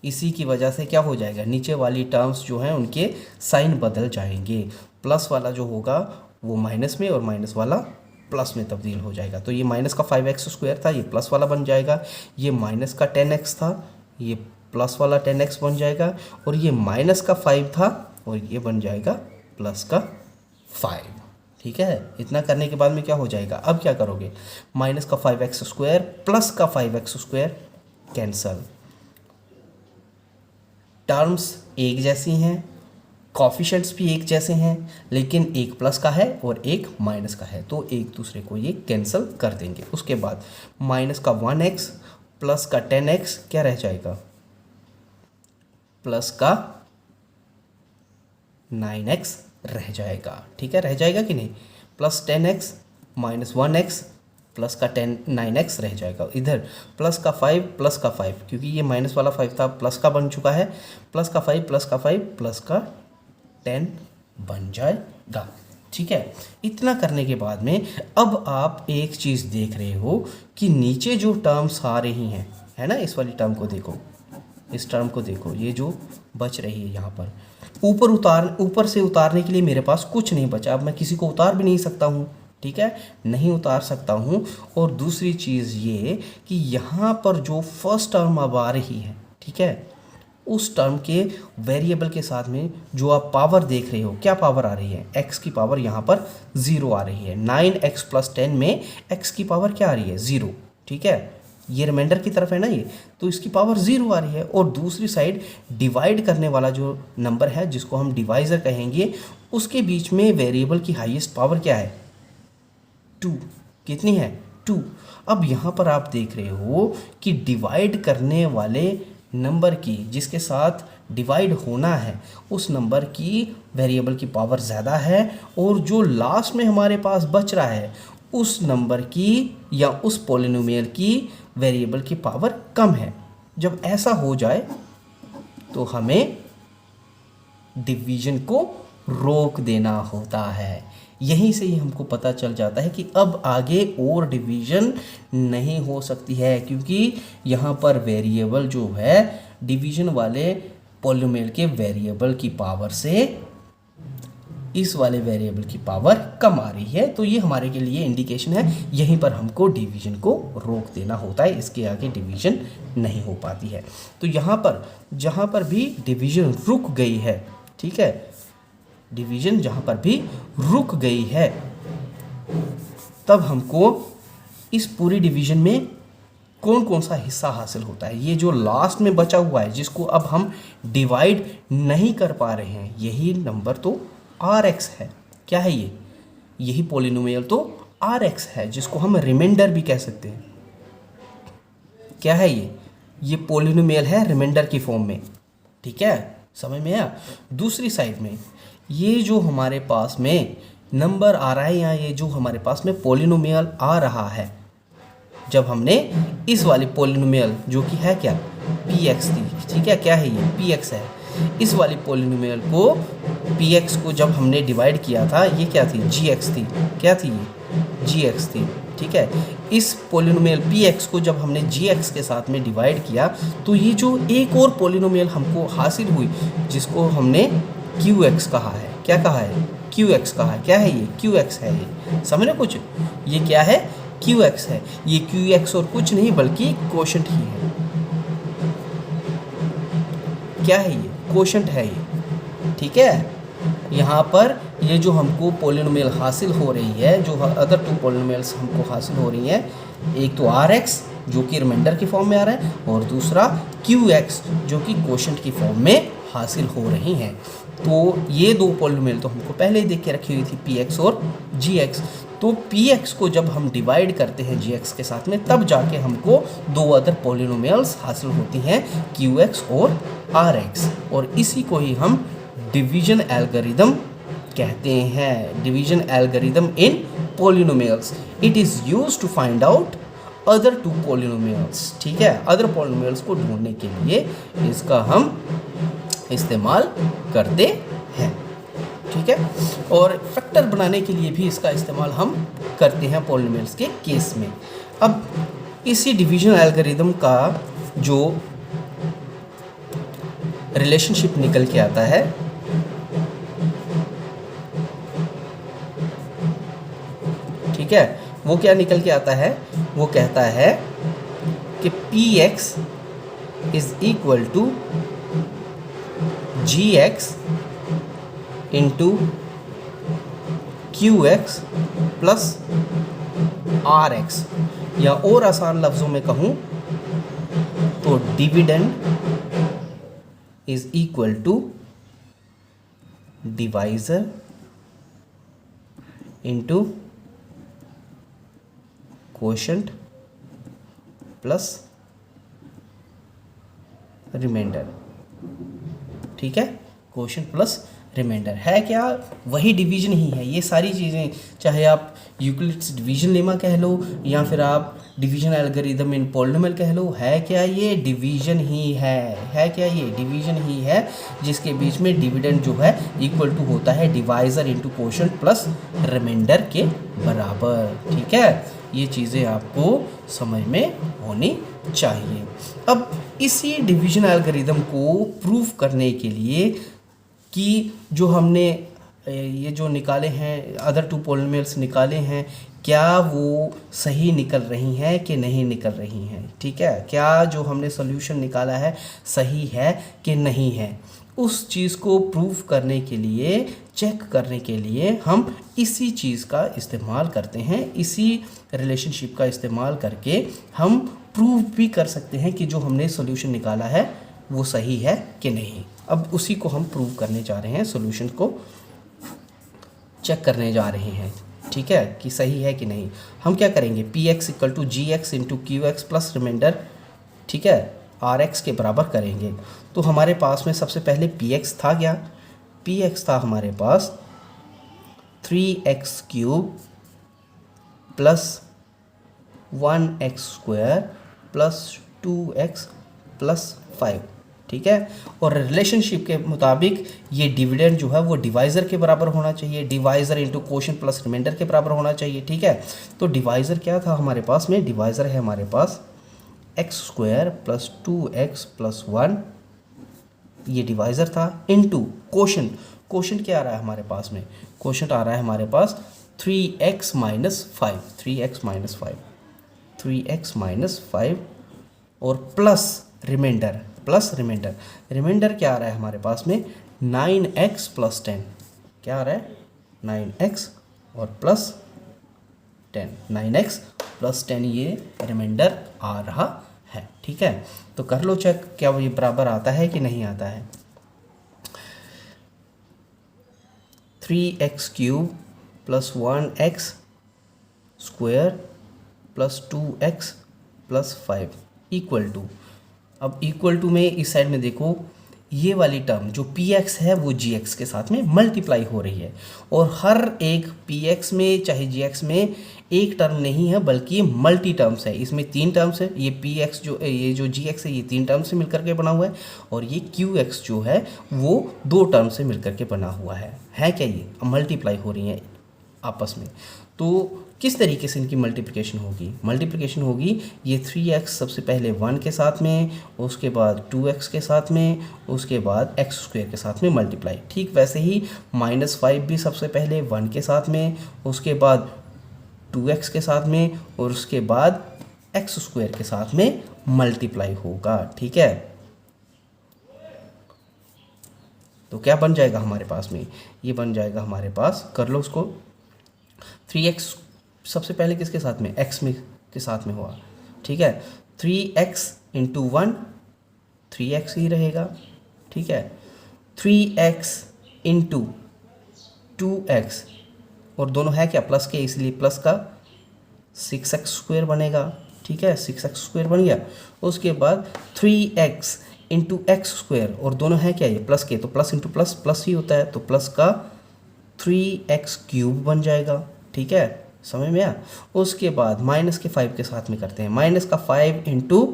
इसी की वजह से क्या हो जाएगा, नीचे वाली टर्म्स जो हैं उनके साइन बदल जाएंगे। प्लस वाला जो होगा वो माइनस में और माइनस वाला प्लस में तब्दील हो जाएगा। तो ये माइनस का 5x स्क्वायर था, ये प्लस वाला बन जाएगा। ये माइनस का 10x था, ये प्लस वाला 10x बन जाएगा। और ये माइनस का 5 था और ये बन जाएगा प्लस का 5। ठीक है, इतना करने के बाद में क्या हो जाएगा, अब क्या करोगे, माइनस का 5x स्क्वायर प्लस का 5x स्क्वायर कैंसल। टर्म्स एक जैसी हैं, कॉफिशेंट्स भी एक जैसे हैं, लेकिन एक प्लस का है और एक माइनस का है, तो एक दूसरे को ये कैंसिल कर देंगे। उसके बाद माइनस का 1x प्लस का 10x क्या रह जाएगा, प्लस का 9x रह जाएगा। ठीक है, रह जाएगा कि नहीं, plus 10x minus 1x plus का 9x रह जाएगा। इधर प्लस का 5 प्लस का 5, क्योंकि ये माइनस वाला 5 था प्लस का बन चुका है, प्लस का 5 प्लस का 5 प्लस का 10 बन जाएगा। ठीक है, इतना करने के बाद में अब आप एक चीज़ देख रहे हो कि नीचे जो टर्म्स आ रही हैं, है ना, इस वाली टर्म को देखो, इस टर्म को देखो, ये जो बच रही है यहाँ पर, ऊपर से उतारने के लिए मेरे पास कुछ नहीं बचा। अब मैं किसी को उतार भी नहीं सकता हूँ। ठीक है, नहीं उतार सकता हूँ। और दूसरी चीज़ ये कि यहाँ पर जो फर्स्ट टर्म अब आ रही है, ठीक है, उस टर्म के वेरिएबल के साथ में जो आप पावर देख रहे हो, क्या पावर आ रही है, x की पावर यहाँ पर 0 आ रही है। 9x प्लस 10 में x की पावर क्या आ रही है, 0। ठीक है, ये रिमाइंडर की तरफ है ना ये, तो इसकी पावर 0 आ रही है। और दूसरी साइड डिवाइड करने वाला जो नंबर है, जिसको हम डिवाइज़र कहेंगे, उसके बीच में वेरिएबल की हाईएस्ट पावर क्या है, 2। कितनी है, 2। अब यहाँ पर आप देख रहे हो कि डिवाइड करने वाले नंबर की जिसके साथ डिवाइड होना है उस नंबर की वेरिएबल की पावर ज़्यादा है और जो लास्ट में हमारे पास बच रहा है उस नंबर की या उस पॉलिनोमियल की वेरिएबल की पावर कम है। जब ऐसा हो जाए तो हमें डिवीजन को रोक देना होता है। यहीं से ही हमको पता चल जाता है कि अब आगे और डिवीजन नहीं हो सकती है, क्योंकि यहाँ पर वेरिएबल जो है डिवीजन वाले पॉलिनोमियल के वेरिएबल की पावर से इस वाले वेरिएबल की पावर कम आ रही है। तो ये हमारे के लिए इंडिकेशन है, यहीं पर हमको डिवीजन को रोक देना होता है, इसके आगे डिवीजन नहीं हो पाती है। तो यहाँ पर जहाँ पर भी डिवीजन रुक गई है, ठीक है, डिवीजन जहाँ पर भी रुक गई है तब हमको इस पूरी डिवीजन में कौन कौन सा हिस्सा हासिल होता है। ये जो लास्ट में बचा हुआ है जिसको अब हम डिवाइड नहीं कर पा रहे हैं, यही नंबर तो Rx है। क्या है ये? यही पॉलिनोमियल तो Rx है, जिसको हम रिमाइंडर भी कह सकते हैं। क्या है ये? ये पॉलिनोमियल है रिमाइंडर की फॉर्म में, ठीक है, समझ में आया। दूसरी साइड में ये जो हमारे पास में नंबर आ रहा है, या ये जो हमारे पास में पॉलिनोमियल आ रहा है, जब हमने इस वाली पॉलिनोमियल जो कि है क्या px थी, ठीक है, क्या है ये px है, इस वाली पॉलिनोमियल को px को जब हमने डिवाइड किया था, ये क्या थी gx थी, क्या थी ये gx थी, ठीक है। इस पॉलिनोमियल px को जब हमने gx के साथ में डिवाइड किया तो ये जो एक और पॉलिनोमियल हमको हासिल हुई जिसको हमने qx कहा है, क्या कहा है qx कहा है, क्या है ये qx है, ये समझ रहे कुछ, ये क्या है qx है, ये qx और कुछ नहीं बल्कि कोशेंट ही है। क्या है ये? कोशेंट है ये, ठीक है। यहाँ पर ये जो हमको पॉलिनोमियल हासिल हो रही है, जो अदर टू पॉलिनोमियल्स हमको हासिल हो रही हैं, एक तो Rx जो कि रिमाइंडर की फॉर्म में आ रहा है और दूसरा Qx जो कि कोशेंट की फॉर्म में हासिल हो रही हैं। तो ये दो पॉलिनोमियल तो हमको पहले ही देख के रखी हुई थी px और gx। तो px को जब हम डिवाइड करते हैं gx के साथ में तब जाके हमको दो अदर पॉलिनोमियल्स हासिल होती हैं qx और rx, और इसी को ही हम डिवीजन एल्गोरिदम कहते हैं। Division algorithm in polynomials, it is used to find out other two polynomials, ठीक है, अदर पॉलिनोमियल्स को ढूंढने के लिए इसका हम इस्तेमाल करते हैं, ठीक है। और फैक्टर बनाने के लिए भी इसका इस्तेमाल हम करते हैं पॉलिनोमियल्स के केस में। अब इसी डिवीजन एल्गोरिदम का जो रिलेशनशिप निकल के आता है, ठीक है, वो क्या निकल के आता है, वो कहता है कि px is equal to gx into qx plus rx, या और आसान लफ्ज़ों में कहूँ तो dividend is equal to divisor into quotient plus reminder, ठीक है, कोशेंट प्लस रिमाइंडर है क्या, वही डिवीजन ही है। ये सारी चीज़ें चाहे आप यूक्लिड्स डिवीजन लेमा कह लो या फिर आप डिवीजन एल्गोरिदम इन पॉलिनोमियल कह लो, है क्या ये डिवीजन ही है क्या ये डिवीजन ही है, जिसके बीच में डिविडेंड जो है इक्वल टू होता है divisor into quotient plus reminder के बराबर, ठीक है। ये चीज़ें आपको समझ में होनी चाहिए। अब इसी डिवीजन एल्गोरिदम को प्रूव करने के लिए कि जो हमने ये जो निकाले हैं अदर टू पॉलिनोमियल्स निकाले हैं, क्या वो सही निकल रही हैं कि नहीं निकल रही हैं, ठीक है, क्या जो हमने सॉल्यूशन निकाला है सही है कि नहीं है, उस चीज़ को प्रूव करने के लिए, चेक करने के लिए हम इसी चीज़ का इस्तेमाल करते हैं। इसी रिलेशनशिप का इस्तेमाल करके हम प्रूव भी कर सकते हैं कि जो हमने सॉल्यूशन निकाला है वो सही है कि नहीं। अब उसी को हम प्रूव करने जा रहे हैं, सॉल्यूशन को चेक करने जा रहे हैं, ठीक है, कि सही है कि नहीं। हम क्या करेंगे, px equal to gx into qx plus reminder, ठीक है, आर एक्स के बराबर करेंगे तो हमारे पास में सबसे पहले पी एक्स था क्या, पी एक्स था हमारे पास 3x³ plus 1x² plus 2x plus 5, ठीक है। और रिलेशनशिप के मुताबिक ये डिविडेंड जो है वो डिवाइज़र के बराबर होना चाहिए, divisor into quotient plus reminder के बराबर होना चाहिए, ठीक है। तो डिवाइज़र क्या था हमारे पास में, डिवाइज़र है हमारे पास x² प्लस 2x प्लस 1, ये डिवाइज़र था, इनटू कोशेंट, कोशेंट क्या आ रहा है हमारे पास में, कोशेंट आ रहा है हमारे पास 3x minus 5, 3x minus 5, 3x minus 5 और plus reminder, plus reminder, reminder क्या आ रहा है हमारे पास में 9x प्लस 10, क्या आ रहा है 9x और प्लस 10, 9x प्लस 10 ये रिमाइंडर आ रहा है, ठीक है। तो कर लो चेक क्या वो ये बराबर आता है कि नहीं आता है। 3x³ plus 1x² plus 2x plus 5 equal to, अब इक्वल टू में इस साइड में देखो ये वाली टर्म जो px है वो gx के साथ में मल्टीप्लाई हो रही है, और हर एक px में चाहे gx में एक टर्म नहीं है बल्कि ये मल्टी टर्म्स है, इसमें 3 टर्म्स है, ये px जो ये जो gx है ये 3 टर्म से मिलकर के बना हुआ है, और ये qx जो है वो 2 टर्म से मिलकर के बना हुआ है क्या, ये मल्टीप्लाई हो रही हैं आपस में। तो किस तरीके से इनकी मल्टीप्लिकेशन होगी, मल्टीप्लिकेशन होगी ये 3x सबसे पहले 1 के साथ में, उसके बाद 2x के साथ में, उसके बाद x² के साथ में मल्टीप्लाई, ठीक वैसे ही -5 भी सबसे पहले 1 के साथ में, उसके बाद 2x के साथ में, और उसके बाद x² के साथ में मल्टीप्लाई होगा, ठीक है। तो क्या बन जाएगा हमारे पास में, ये बन जाएगा हमारे पास, कर लो उसको, 3x सबसे पहले किसके साथ में, x में के साथ में हुआ, ठीक है। 3x इंटू 1 3x ही रहेगा, ठीक है। 3x इंटू 2x और दोनों है क्या प्लस के, इसलिए प्लस का 6x² बनेगा, ठीक है, 6x² बन गया। उसके बाद 3x इंटू x² और दोनों है क्या ये प्लस के, तो प्लस इंटू प्लस प्लस ही होता है, तो प्लस का 3x³ बन जाएगा, ठीक है, समझ में आया। उसके बाद माइनस के 5 के साथ में करते हैं, माइनस का 5 इंटू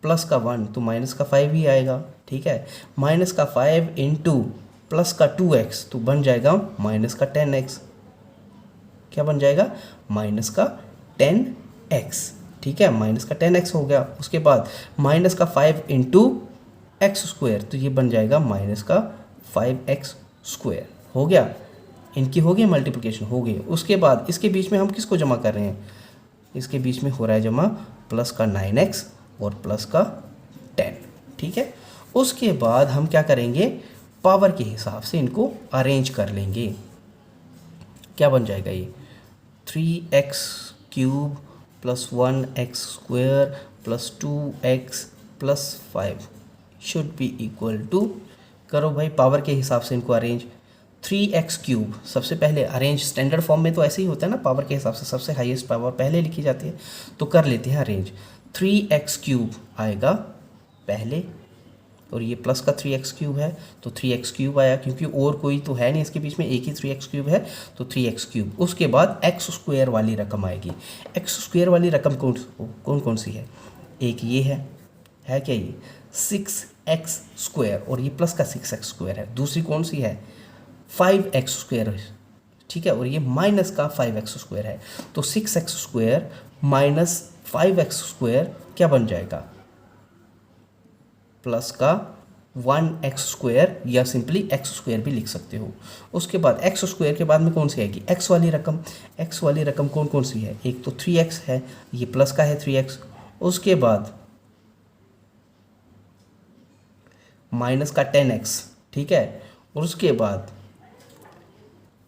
प्लस का 1 तो माइनस का 5 ही आएगा, ठीक है। माइनस का 5 इंटू प्लस का 2x तो बन जाएगा माइनस का 10x, क्या बन जाएगा माइनस का 10x, ठीक है, माइनस का 10x हो गया। उसके बाद माइनस का 5 इंटू x² तो ये बन जाएगा माइनस का 5x² हो गया, इनकी हो गई मल्टीप्लिकेशन हो गई। उसके बाद इसके बीच में हम किसको जमा कर रहे हैं, इसके बीच में हो रहा है जमा प्लस का 9x और प्लस का 10, ठीक है। उसके बाद हम क्या करेंगे, पावर के हिसाब से इनको अरेंज कर लेंगे, क्या बन जाएगा ये 3x³ plus 1x² plus 2x plus 5 should be equal to, करो भाई पावर के हिसाब से इनको अरेंज। 3x³ सबसे पहले अरेंज, स्टैंडर्ड फॉर्म में तो ऐसे ही होता है ना, पावर के हिसाब से सबसे हाईएस्ट पावर पहले लिखी जाती है, तो कर लेते हैं अरेंज। 3x³ आएगा पहले, और ये प्लस का 3x³ है तो 3x³ आया, क्योंकि और कोई तो है नहीं इसके बीच में, एक ही 3x³ है तो 3x³। उसके बाद x² वाली रकम आएगी, x² वाली रकम कौन कौन सी है, एक ये है क्या ये 6x², और ये प्लस का 6x² है। दूसरी कौन सी है 5x² ठीक है, और ये माइनस का 5x² है, तो 6x² माइनस 5x² क्या बन जाएगा प्लस का 1x² या सिंपली x² भी लिख सकते हो। उसके बाद x² के बाद में कौन सी आएगी x वाली रकम, x वाली रकम कौन कौन सी है, एक तो 3x है, ये प्लस का है 3x, उसके बाद माइनस का 10x, ठीक है, और उसके बाद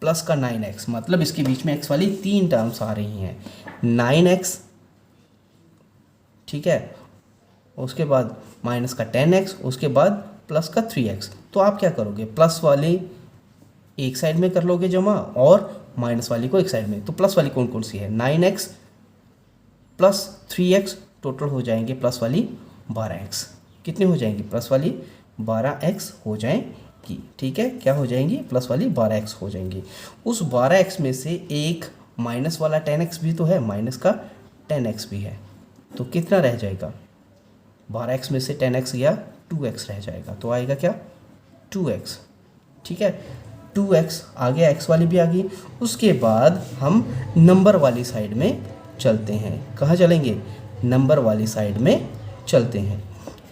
प्लस का 9x, मतलब इसके बीच में x वाली 3 टर्म्स आ रही हैं, 9x, ठीक है, उसके बाद माइनस का 10x, उसके बाद प्लस का 3x। तो आप क्या करोगे, प्लस वाली एक साइड में कर लोगे जमा और माइनस वाली को एक साइड में, तो प्लस वाली कौन कौन सी है 9x प्लस 3x, टोटल हो जाएंगे प्लस वाली 12x, कितने हो जाएंगी, प्लस वाली 12x हो जाएंगी, ठीक है, क्या हो जाएंगी, प्लस वाली 12x हो जाएंगी। उस 12x में से एक माइनस वाला 10x भी तो है, माइनस का 10x भी है, तो कितना रह जाएगा, 12x में से 10x गया 2x रह जाएगा, तो आएगा क्या 2x, ठीक है, 2x आ गया, x वाली भी आ गई। उसके बाद हम नंबर वाली साइड में चलते हैं, कहाँ चलेंगे, नंबर वाली साइड में चलते हैं।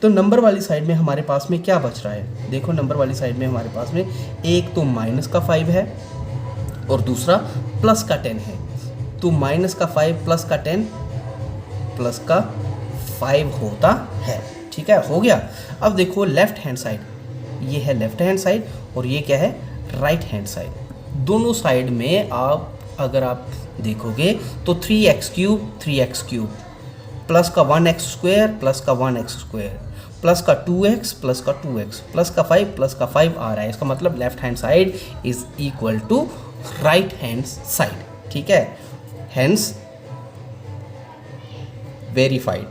तो नंबर वाली साइड में हमारे पास में क्या बच रहा है, देखो नंबर वाली साइड में हमारे पास में एक तो माइनस का 5 है और दूसरा प्लस का 10 है, तो माइनस का 5 प्लस का 10 प्लस का 5 होता है, ठीक है, हो गया। अब देखो लेफ्ट हैंड साइड, ये है लेफ्ट हैंड साइड और ये क्या है, राइट हैंड साइड। दोनों साइड में आप अगर आप देखोगे तो 3x³ प्लस का 1x² प्लस का 1x² प्लस का 2x प्लस का 2x प्लस का 5 आ रहा है, इसका मतलब left hand side is equal to right hand side, ठीक है, हेंस वेरीफाइड।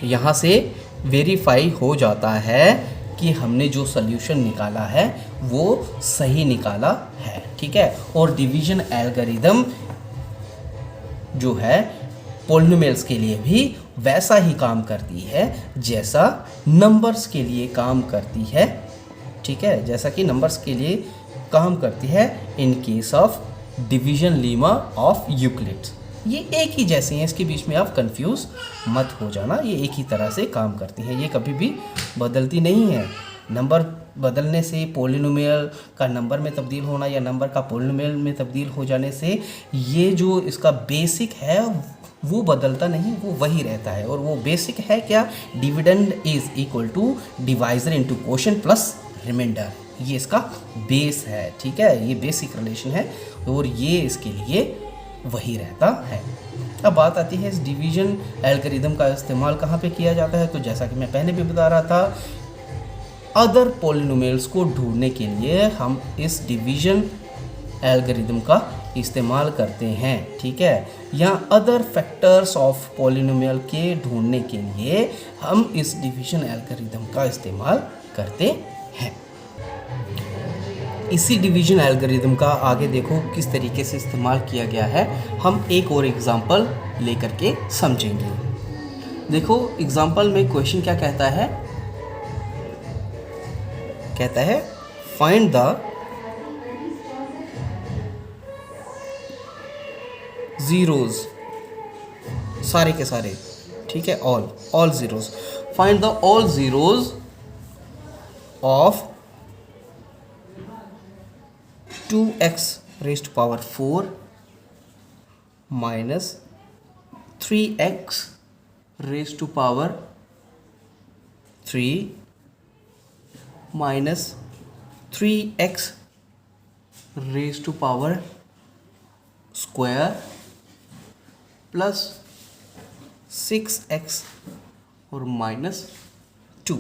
यहाँ से वेरीफाई हो जाता है कि हमने जो सॉल्यूशन निकाला है वो सही निकाला है, ठीक है। और डिवीजन एल्गोरिदम जो है पॉलिनोमियल्स के लिए भी वैसा ही काम करती है जैसा नंबर्स के लिए काम करती है, ठीक है, जैसा कि नंबर्स के लिए काम करती है in case of division Lima of Euclid's. ये एक ही जैसे हैं, इसके बीच में आप कंफ्यूज मत हो जाना, ये एक ही तरह से काम करती हैं, ये कभी भी बदलती नहीं है। नंबर बदलने से, पॉलिनोमियल का नंबर में तब्दील होना या नंबर का पॉलिनोमियल में तब्दील हो जाने से ये जो इसका बेसिक है वो बदलता नहीं, वो वही रहता है। और वो बेसिक है क्या, dividend is equal to divisor into quotient plus reminder, ये इसका बेस है, ठीक है, ये बेसिक रिलेशन है और ये इसके लिए वही रहता है। अब बात आती है इस डिवीजन एल्गोरिदम का इस्तेमाल कहाँ पे किया जाता है, तो जैसा कि मैं पहले भी बता रहा था, अदर पॉलिनोमियल्स को ढूंढने के लिए हम इस डिवीजन एल्गोरिदम का इस्तेमाल करते हैं, ठीक है, या अदर फैक्टर्स ऑफ पॉलिनोमियल के ढूंढने के लिए हम इस डिवीजन एल्गोरिदम का इस्तेमाल करते हैं। इसी डिवीजन एल्गोरिदम का आगे देखो किस तरीके से इस्तेमाल किया गया है, हम एक और एग्जांपल लेकर के समझेंगे। देखो एग्जांपल में क्वेश्चन क्या कहता है, कहता है फाइंड द जीरोज, सारे के सारे, ठीक है, all zeros, find the all zeros of 2x raised to power 4 minus 3x raised to power 3 minus 3x raised to power square plus 6x और माइनस 2।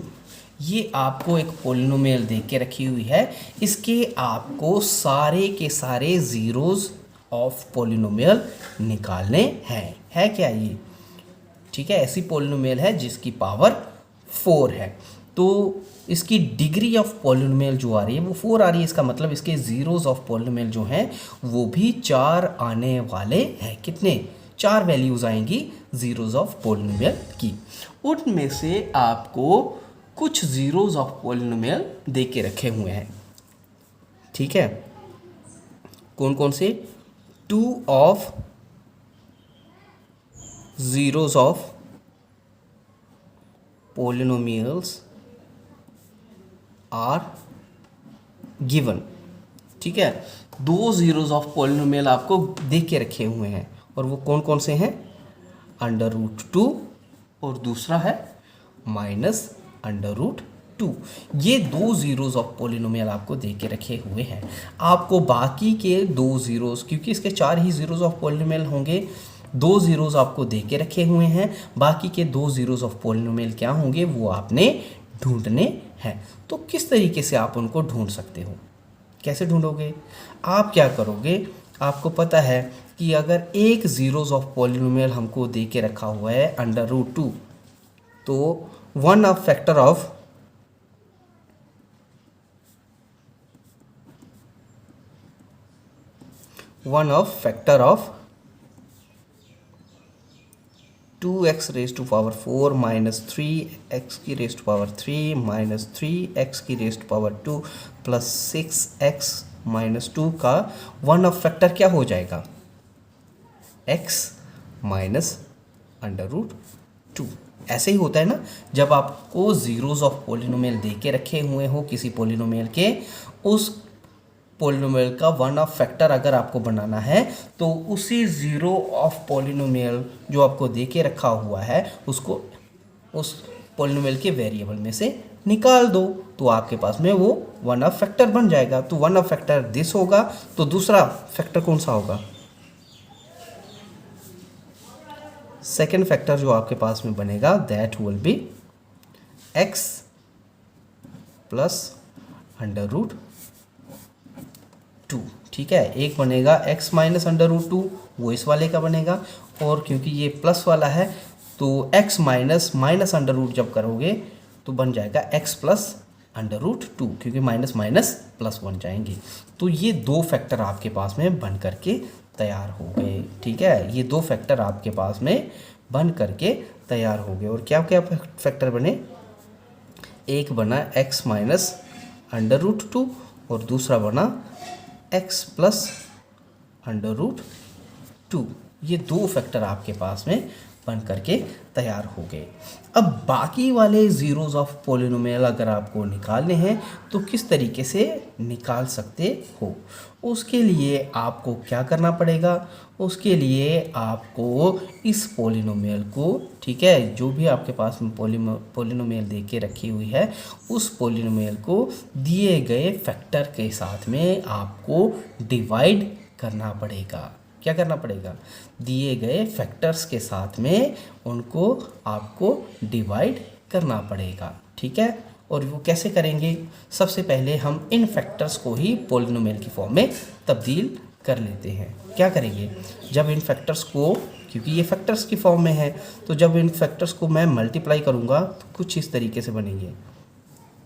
ये आपको एक पॉलिनोमियल दे के रखी हुई है, इसके आपको सारे के सारे ज़ीरोज़ ऑफ पॉलिनोमियल निकालने हैं, है क्या ये, ठीक है, ऐसी पॉलिनोमियल है जिसकी पावर 4 है, तो इसकी डिग्री ऑफ पॉलिनोमियल जो आ रही है वो 4 आ रही है, इसका मतलब इसके ज़ीरोज़ ऑफ पॉलिनोमियल जो हैं वो भी 4 आने वाले हैं। कितने, 4 वैल्यूज़ आएंगी ज़ीरोज़ ऑफ पॉलिनोमियल की। उनमें से आपको कुछ ज़ीरोज़ ऑफ पॉलिनोमियल दे के रखे हुए हैं, ठीक है, कौन कौन से, 2 of zeros of polynomials are given, ठीक है, 2 ज़ीरोज़ ऑफ पॉलिनोमियल आपको दे के रखे हुए हैं और वो कौन कौन से हैं, √2 और दूसरा है -√2। ये 2 ज़ीरोज़ ऑफ पॉलिनोमियल आपको दे के रखे हुए हैं। आपको बाकी के 2 ज़ीरोज़, क्योंकि इसके 4 ही ज़ीरोज़ ऑफ पॉलिनोमियल होंगे, 2 ज़ीरोज़ आपको दे के रखे हुए हैं, बाकी के 2 ज़ीरोज़ ऑफ पॉलिनोमियल क्या होंगे वो आपने ढूंढने हैं। तो किस तरीके से आप उनको ढूंढ सकते हो, कैसे ढूंढोगे, आप क्या करोगे, आपको पता है कि अगर एक ज़ीरोज़ ऑफ पॉलिनोमियल हमको दे के रखा हुआ है √2, तो 1 of factor of 2x raised to power 4 minus 3x की raised to power 3 minus 3x की raised to power 2 plus 6x minus 2 का 1 ऑफ फैक्टर क्या हो जाएगा, x माइनस अंडर रूट 2। ऐसे ही होता है ना, जब आपको जीरोस ऑफ पोलिनोमियल दे के रखे हुए हो किसी पोलिनोमियल के, उस पोलिनोमियल का 1 ऑफ फैक्टर अगर आपको बनाना है तो उसी जीरो ऑफ पोलिनोमियल जो आपको दे के रखा हुआ है उसको उस पोलिनोमियल के वेरिएबल में से निकाल दो, तो आपके पास में वो 1 ऑफ फैक्टर बन जाएगा। तो 1 ऑफ फैक्टर दिस होगा, तो दूसरा फैक्टर कौन सा होगा, सेकेंड फैक्टर जो आपके पास में बनेगा that will be x plus under root 2। ठीक है, एक बनेगा x माइनस अंडर रूट 2, वो इस वाले का बनेगा, और क्योंकि ये प्लस वाला है तो x minus minus under root जब करोगे तो बन जाएगा x प्लस अंडर रूट 2, क्योंकि माइनस माइनस प्लस बन जाएंगे। तो ये दो फैक्टर आपके पास में बन करके तैयार हो गए। ठीक है, ये दो फैक्टर आपके पास में बन करके तैयार हो गए। और क्या क्या फैक्टर बने, एक बना x माइनस अंडर रूट 2 और दूसरा बना x प्लस अंडर रूट 2। ये दो फैक्टर आपके पास में बन करके तैयार हो गए। अब बाकी वाले जीरोस ऑफ पोलिनोमियल अगर आपको निकालने हैं तो किस तरीके से निकाल सकते हो, उसके लिए आपको क्या करना पड़ेगा, उसके लिए आपको इस पोलिनोमियल को, ठीक है, जो भी आपके पास में पोलिनोमियल दे के रखी हुई है उस पोलिनोमियल को दिए गए फैक्टर के साथ में आपको डिवाइड करना पड़ेगा। क्या करना पड़ेगा, दिए गए फैक्टर्स के साथ में उनको आपको डिवाइड करना पड़ेगा। ठीक है, और वो कैसे करेंगे, सबसे पहले हम इन फैक्टर्स को ही पोलिनोमियल की फॉर्म में तब्दील कर लेते हैं। क्या करेंगे, जब इन फैक्टर्स को, क्योंकि ये फैक्टर्स की फॉर्म में है, तो जब इन फैक्टर्स को मैं मल्टीप्लाई करूँगा तो कुछ इस तरीके से बनेंगे,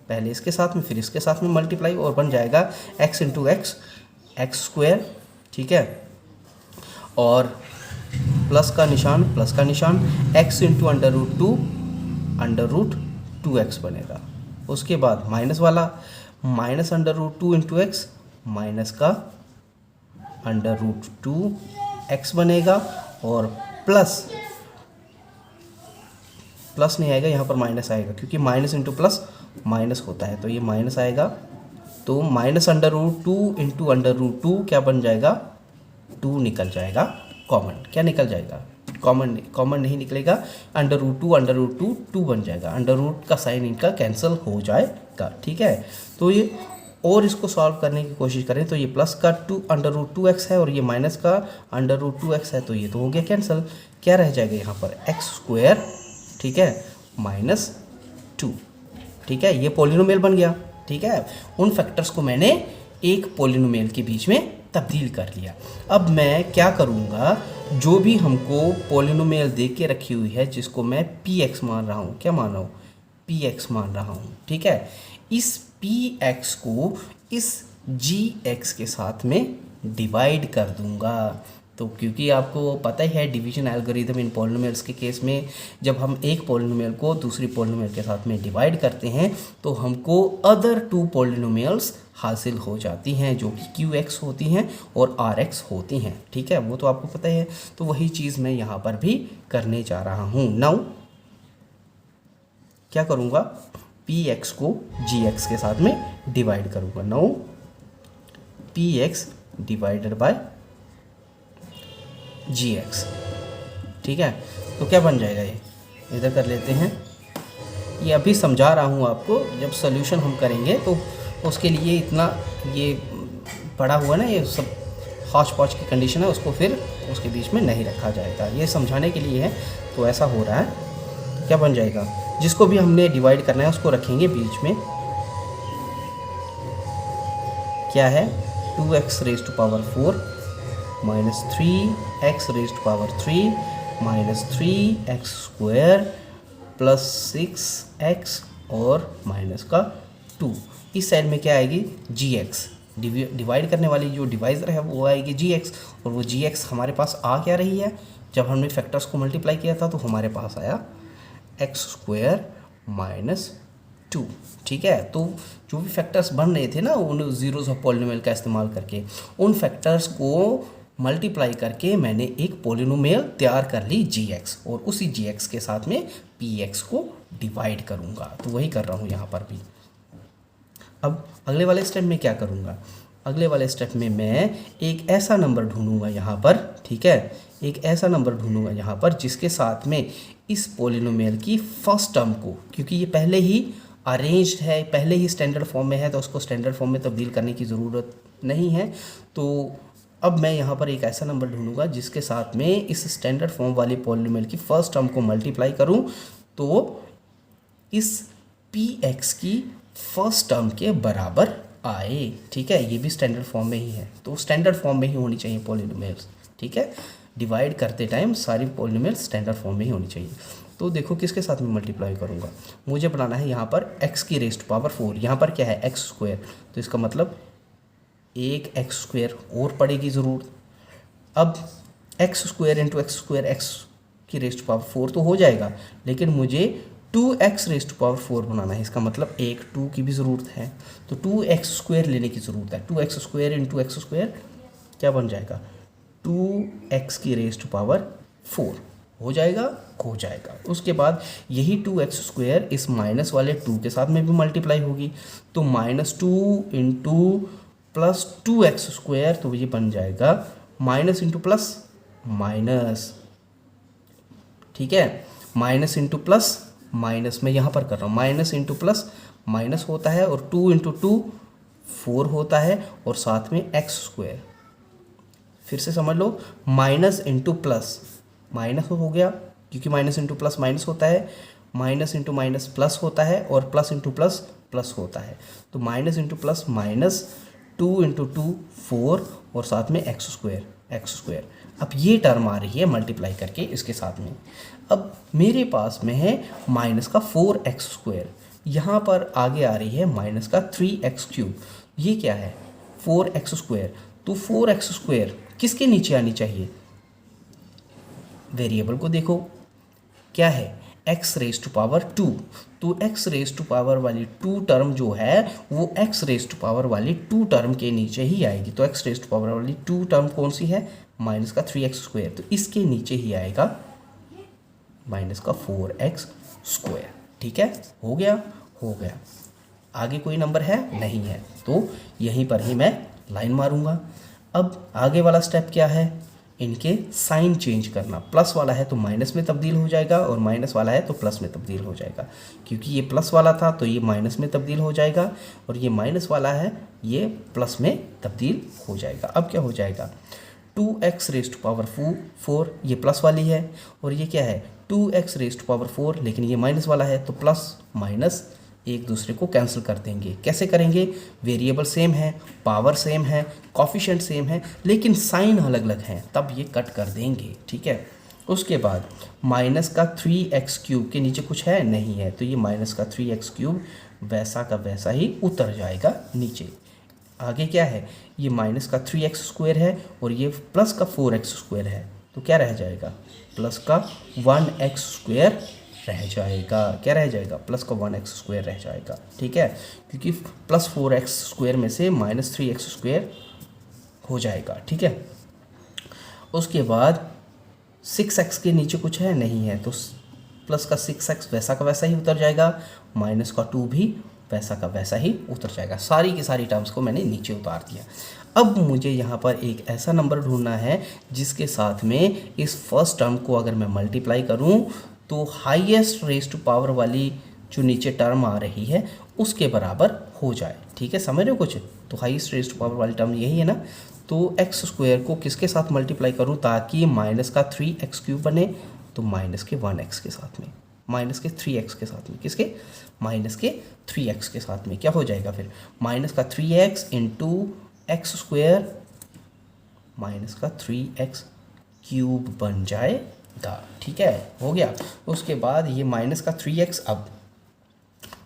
पहले इसके साथ में फिर इसके साथ में मल्टीप्लाई, और बन जाएगा x इंटू एक्स स्क्वायर। ठीक है, और प्लस का निशान x into under root 2x बनेगा। उसके बाद माइनस वाला minus under root 2 into x minus का अंडर रूट 2x बनेगा, और प्लस नहीं आएगा यहाँ पर, माइनस आएगा, क्योंकि माइनस इंटू प्लस माइनस होता है, तो ये माइनस आएगा। तो minus under root 2 into under root 2 क्या बन जाएगा, 2 निकल जाएगा कॉमन। क्या निकल जाएगा, कॉमन नहीं निकलेगा, अंडर रूट 2 बन जाएगा, अंडर रूट का साइन इनका कैंसिल हो जाएगा। ठीक है, तो ये, और इसको सॉल्व करने की कोशिश करें तो ये प्लस का अंडर रूट 2x है और ये माइनस का अंडर रूट 2x है, तो ये तो हो गया कैंसिल। क्या रह जाएगा यहाँ पर, x स्क्वायर, ठीक है, माइनस 2। ठीक है, ये पोलिनोमियल बन गया। ठीक है, उन फैक्टर्स को मैंने एक पोलिनोमियल के बीच में तब्दील कर लिया। अब मैं क्या करूँगा, जो भी हमको पोलिनोमियल दे के रखी हुई है जिसको मैं px मान रहा हूँ, क्या मान रहा हूँ, px मान रहा हूँ। ठीक है, इस px को इस gx के साथ में डिवाइड कर दूंगा। तो क्योंकि आपको पता ही है डिवीजन एल्गोरिथम इन पोलिनोमियल्स के केस में, जब हम एक पोलिनोमियल को दूसरी पोलिनोमियल के साथ में डिवाइड करते हैं तो हमको अदर 2 पोलिनोमियल्स हासिल हो जाती हैं, जो कि qx होती हैं और rx होती हैं। ठीक है, वो तो आपको पता ही है। तो वही चीज़ मैं यहाँ पर भी करने जा रहा हूँ। नाउ क्या करूँगा, px को gx के साथ में डिवाइड करूँगा। Now px divided by gx। ठीक है, तो क्या बन जाएगा, ये इधर कर लेते हैं। ये अभी समझा रहा हूँ आपको, जब सोल्यूशन हम करेंगे तो उसके लिए इतना ये पड़ा हुआ ना, ये सब हॉच पॉच की कंडीशन है, उसको फिर उसके बीच में नहीं रखा जाएगा, ये समझाने के लिए है। तो ऐसा हो रहा है, तो क्या बन जाएगा, जिसको भी हमने डिवाइड करना है उसको रखेंगे बीच में। क्या है, 2x raise to power 4 minus 3x raise to power 3 minus 3x square plus 6x और माइनस का 2। इस साइड में क्या आएगी gx, डिवाइड करने वाली जो डिवाइज़र है वो आएगी gx, और वो gx हमारे पास आ क्या रही है, जब हमने फैक्टर्स को मल्टीप्लाई किया था तो हमारे पास आया x² माइनस 2। ठीक है, तो जो भी फैक्टर्स बन रहे थे ना उन जीरोस ऑफ पॉलिनोमियल का इस्तेमाल करके, उन फैक्टर्स को मल्टीप्लाई करके मैंने एक पॉलिनोमियल तैयार कर ली gx, और उसी gx के साथ में px को डिवाइड करूँगा। तो वही कर रहा हूँ यहाँ पर भी। अब अगले वाले स्टेप में क्या करूँगा, अगले वाले स्टेप में मैं एक ऐसा नंबर ढूंढूंगा यहाँ पर, ठीक है, एक ऐसा नंबर ढूंढूंगा यहाँ पर जिसके साथ में इस पॉलिनोमियल की फर्स्ट टर्म को, क्योंकि ये पहले ही अरेंज्ड है, पहले ही स्टैंडर्ड फॉर्म में है, तो उसको स्टैंडर्ड फॉर्म में तब्दील करने की ज़रूरत नहीं है। तो अब मैं यहाँ पर एक ऐसा नंबर ढूंढूंगा जिसके साथ में इस स्टैंडर्ड फॉर्म वाली पॉलिनोमियल की फर्स्ट टर्म को मल्टीप्लाई करूँ तो इस px की फर्स्ट टर्म के बराबर आए। ठीक है, ये भी स्टैंडर्ड फॉर्म में ही है, तो स्टैंडर्ड फॉर्म में ही होनी चाहिए पॉलिनोमियल्स। ठीक है, डिवाइड करते टाइम सारी पॉलिनोमियल्स स्टैंडर्ड फॉर्म में ही होनी चाहिए। तो देखो किसके साथ में मल्टीप्लाई करूँगा, मुझे बनाना है यहाँ पर x की रेज़्ड पावर 4, यहाँ पर क्या है x², तो इसका मतलब एक x² और पड़ेगी ज़रूर। अब x² इंटू x² x की रेज़्ड पावर 4 तो हो जाएगा, लेकिन मुझे 2x रेज़्ड पावर 4 बनाना है, इसका मतलब एक 2 की भी ज़रूरत है, तो 2x² लेने की ज़रूरत है। 2x² इंटू x² क्या बन जाएगा, 2x की रेज़्ड पावर 4 हो जाएगा, हो जाएगा। उसके बाद यही 2x² इस माइनस वाले 2 के साथ में भी मल्टीप्लाई होगी, तो -2 इंटू प्लस 2x², तो ये बन जाएगा माइनस इंटू प्लस माइनस। ठीक है, माइनस इंटू प्लस माइनस मैं यहाँ पर कर रहा हूँ, माइनस इंटू प्लस माइनस होता है, और 2 इंटू 2 4 होता है, और साथ में x²। फिर से समझ लो, माइनस इंटू प्लस माइनस हो गया, क्योंकि माइनस इंटू प्लस माइनस होता है, माइनस इंटू माइनस प्लस होता है, और प्लस इंटू प्लस प्लस होता है, तो minus into plus minus, 2 into 2 4, और साथ में x²। अब ये टर्म आ रही है मल्टीप्लाई करके इसके साथ में। अब मेरे पास में है माइनस का 4x², यहाँ पर आगे आ रही है माइनस का 3x³ ये क्या है 4x², तो 4x² किसके नीचे आनी चाहिए, वेरिएबल को देखो क्या है x रेज़ टू पावर 2, तो x रेज़ टू पावर वाली 2 टर्म जो है वो x रेज़ टू पावर वाली 2 टर्म के नीचे ही आएगी। तो x रेज़ टू पावर वाली 2 टर्म कौन सी है, माइनस का 3x², तो इसके नीचे ही आएगा माइनस का 4x²। ठीक है, हो गया, हो गया। आगे कोई नंबर है नहीं है, तो यहीं पर ही मैं लाइन मारूंगा। अब आगे वाला स्टेप क्या है, इनके साइन चेंज करना। प्लस वाला है तो माइनस में तब्दील हो जाएगा, और माइनस वाला है तो प्लस में तब्दील हो जाएगा। क्योंकि ये प्लस वाला था तो ये माइनस में तब्दील हो जाएगा, और ये माइनस वाला है ये प्लस में तब्दील हो जाएगा। अब क्या हो जाएगा, 2x रेज़ टू पावर 4 ये प्लस वाली है, और ये क्या है 2x रेज़ टू पावर 4, लेकिन ये माइनस वाला है, तो प्लस माइनस एक दूसरे को कैंसिल कर देंगे। कैसे करेंगे, वेरिएबल सेम है, पावर सेम है, कॉफिशिएंट सेम है, लेकिन साइन अलग अलग हैं, तब ये कट कर देंगे। ठीक है, उसके बाद माइनस का 3x³ के नीचे कुछ है नहीं है, तो ये माइनस का 3x³ वैसा का वैसा ही उतर जाएगा नीचे। आगे क्या है, ये माइनस का 3x² है, और ये प्लस का 4x² है, तो क्या रह जाएगा, प्लस का 1x² रह जाएगा। क्या रह जाएगा, प्लस का 1x² रह जाएगा। ठीक है, क्योंकि प्लस 4x² में से माइनस 3x² हो जाएगा। ठीक है, उसके बाद 6x के नीचे कुछ है नहीं है, तो प्लस का 6x वैसा का वैसा ही उतर जाएगा, माइनस का 2 भी वैसा का वैसा ही उतर जाएगा। सारी की सारी टर्म्स को मैंने नीचे उतार दिया। अब मुझे यहाँ पर एक ऐसा नंबर ढूंढना है जिसके साथ में इस फर्स्ट टर्म को अगर मैं मल्टीप्लाई करूँ तो हाईएस्ट रेज़ टू पावर वाली जो नीचे टर्म आ रही है उसके बराबर हो जाए। ठीक है, समझ रहे हो कुछ, तो हाईएस्ट रेज़ टू पावर वाली टर्म यही है ना, तो x² को किसके साथ मल्टीप्लाई करूँ ताकि माइनस का 3x³ बने, तो माइनस के 1x के साथ में, माइनस के 3x के साथ में, किसके, माइनस के 3x के साथ में क्या हो जाएगा फिर, माइनस का 3x इंटू x² माइनस का 3x³ बन जाए था, ठीक है, हो गया। उसके बाद ये माइनस का 3x अब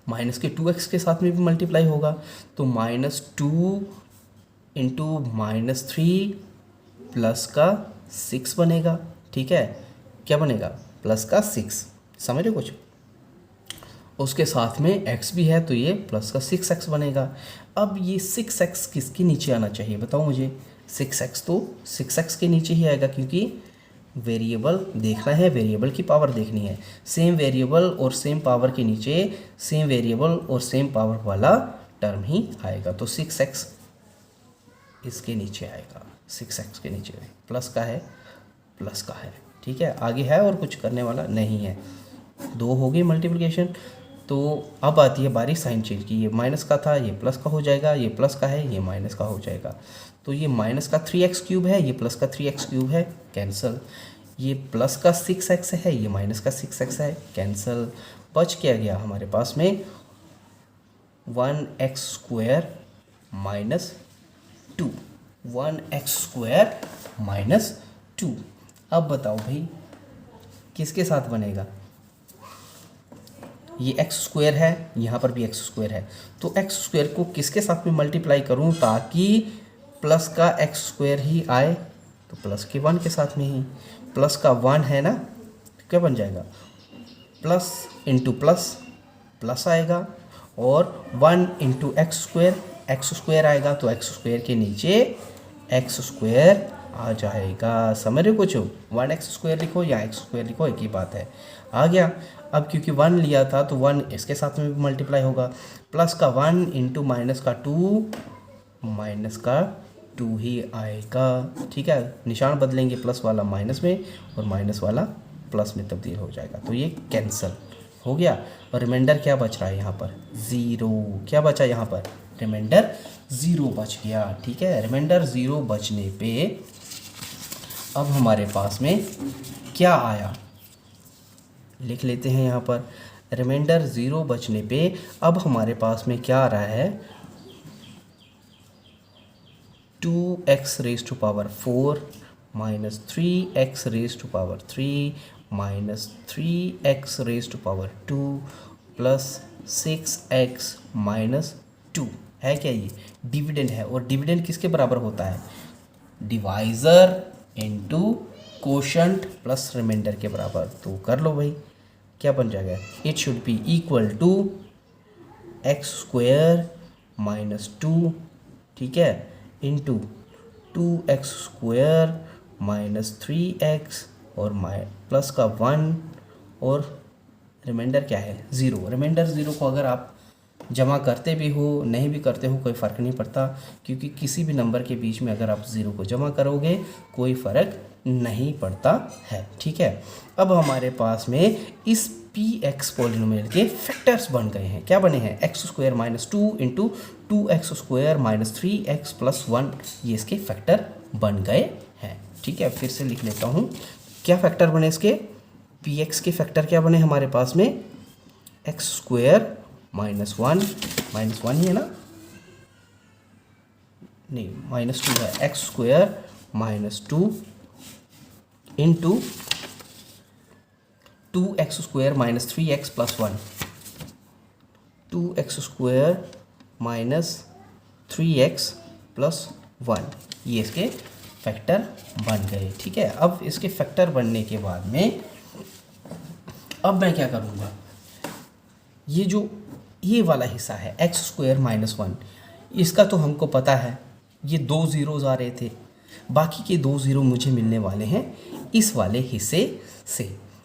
माइनस के 2x के साथ में भी मल्टीप्लाई होगा, तो -2 इंटू -3 प्लस का 6 बनेगा, ठीक है, क्या बनेगा, प्लस का 6, समझ रहे हो कुछ। उसके साथ में x भी है तो ये प्लस का 6x बनेगा। अब ये 6x किसके नीचे आना चाहिए बताओ मुझे, 6x तो 6x के नीचे ही आएगा, क्योंकि वेरिएबल देखना है, वेरिएबल की पावर देखनी है। सेम वेरिएबल और सेम पावर के नीचे सेम वेरिएबल और सेम पावर वाला टर्म ही आएगा, तो 6x इसके नीचे आएगा, 6x के नीचे प्लस का है, प्लस का है, ठीक है। आगे है और कुछ करने वाला नहीं है, 2 हो गई मल्टीप्लिकेशन। तो अब आती है बारी साइन चेंज की, ये माइनस का था ये प्लस का हो जाएगा, ये प्लस का है ये माइनस का हो जाएगा। तो ये माइनस का 3x³ है, ये प्लस का 3x³ है, कैंसिल। ये प्लस का 6x है, ये माइनस का 6x है, कैंसिल। बच क्या गया हमारे पास में 1x² माइनस 2, 1x² माइनस 2। अब बताओ भाई किसके साथ बनेगा, ये x² है, यहाँ पर भी x² है, तो x² को किसके साथ में मल्टीप्लाई करूँ ताकि प्लस का x² ही आए, तो प्लस के 1 के साथ में ही, प्लस का 1 है ना, तो क्या बन जाएगा, प्लस इंटू प्लस प्लस आएगा, और 1 इंटू x² आएगा, तो x² के नीचे x² आ जाएगा, समझ रहे हो कुछ, 1x² लिखो या x² लिखो एक ही बात है, आ गया। अब क्योंकि 1 लिया था तो 1 इसके साथ में भी मल्टीप्लाई होगा, प्लस का 1 इंटू माइनस का 2, माइनस का 2 ही आएगा, ठीक है। निशान बदलेंगे, प्लस वाला माइनस में और माइनस वाला प्लस में तब्दील हो जाएगा, तो ये कैंसिल हो गया। और रिमाइंडर क्या बच रहा है यहाँ पर, 0, क्या बचा यहाँ पर, रिमाइंडर 0 बच गया, ठीक है। रिमाइंडर 0 बचने पे अब हमारे पास में क्या आया, लिख लेते हैं यहाँ पर, रिमाइंडर 0 बचने पे अब हमारे पास में क्या आ रहा है, 2x raise to power 4 minus 3x raise to power 3 minus 3x raise to power 2 plus 6x minus 2 है क्या, ये डिविडेंड है। और डिविडेंड किसके बराबर होता है, divisor into quotient plus reminder के बराबर। तो कर लो भाई, क्या बन जाएगा, it should be equal to x² minus 2, ठीक है, इंटू 2x² माइनस 3x और प्लस का 1 और रिमाइंडर क्या है 0। रिमाइंडर 0 को अगर आप जमा करते भी हो नहीं भी करते हो कोई फ़र्क नहीं पड़ता, क्योंकि किसी भी नंबर के बीच में अगर आप 0 को जमा करोगे कोई फ़र्क नहीं पड़ता है, ठीक है। अब हमारे पास में इस px पॉलिनोमियल के फैक्टर्स बन गए हैं, क्या बने हैं, x² minus 2 into 2x² minus 3x plus 1, ये इसके फैक्टर बन गए हैं, ठीक है। फिर से लिख लेता हूँ, क्या फैक्टर बने इसके, px के फैक्टर क्या बने हमारे पास में, x² माइनस 1 ही है ना, नहीं -2 है, x² minus 2 into 2x² minus 3x plus 1, 2x² minus 3x plus 1, ये इसके फैक्टर बन गए, ठीक है। अब इसके फैक्टर बनने के बाद में अब मैं क्या करूँगा, ये जो ये वाला हिस्सा है x² माइनस 1, इसका तो हमको पता है, ये 2 ज़ीरोज़ आ रहे थे, बाकी के 2 ज़ीरो मुझे मिलने वाले हैं इस वाले हिस्से से।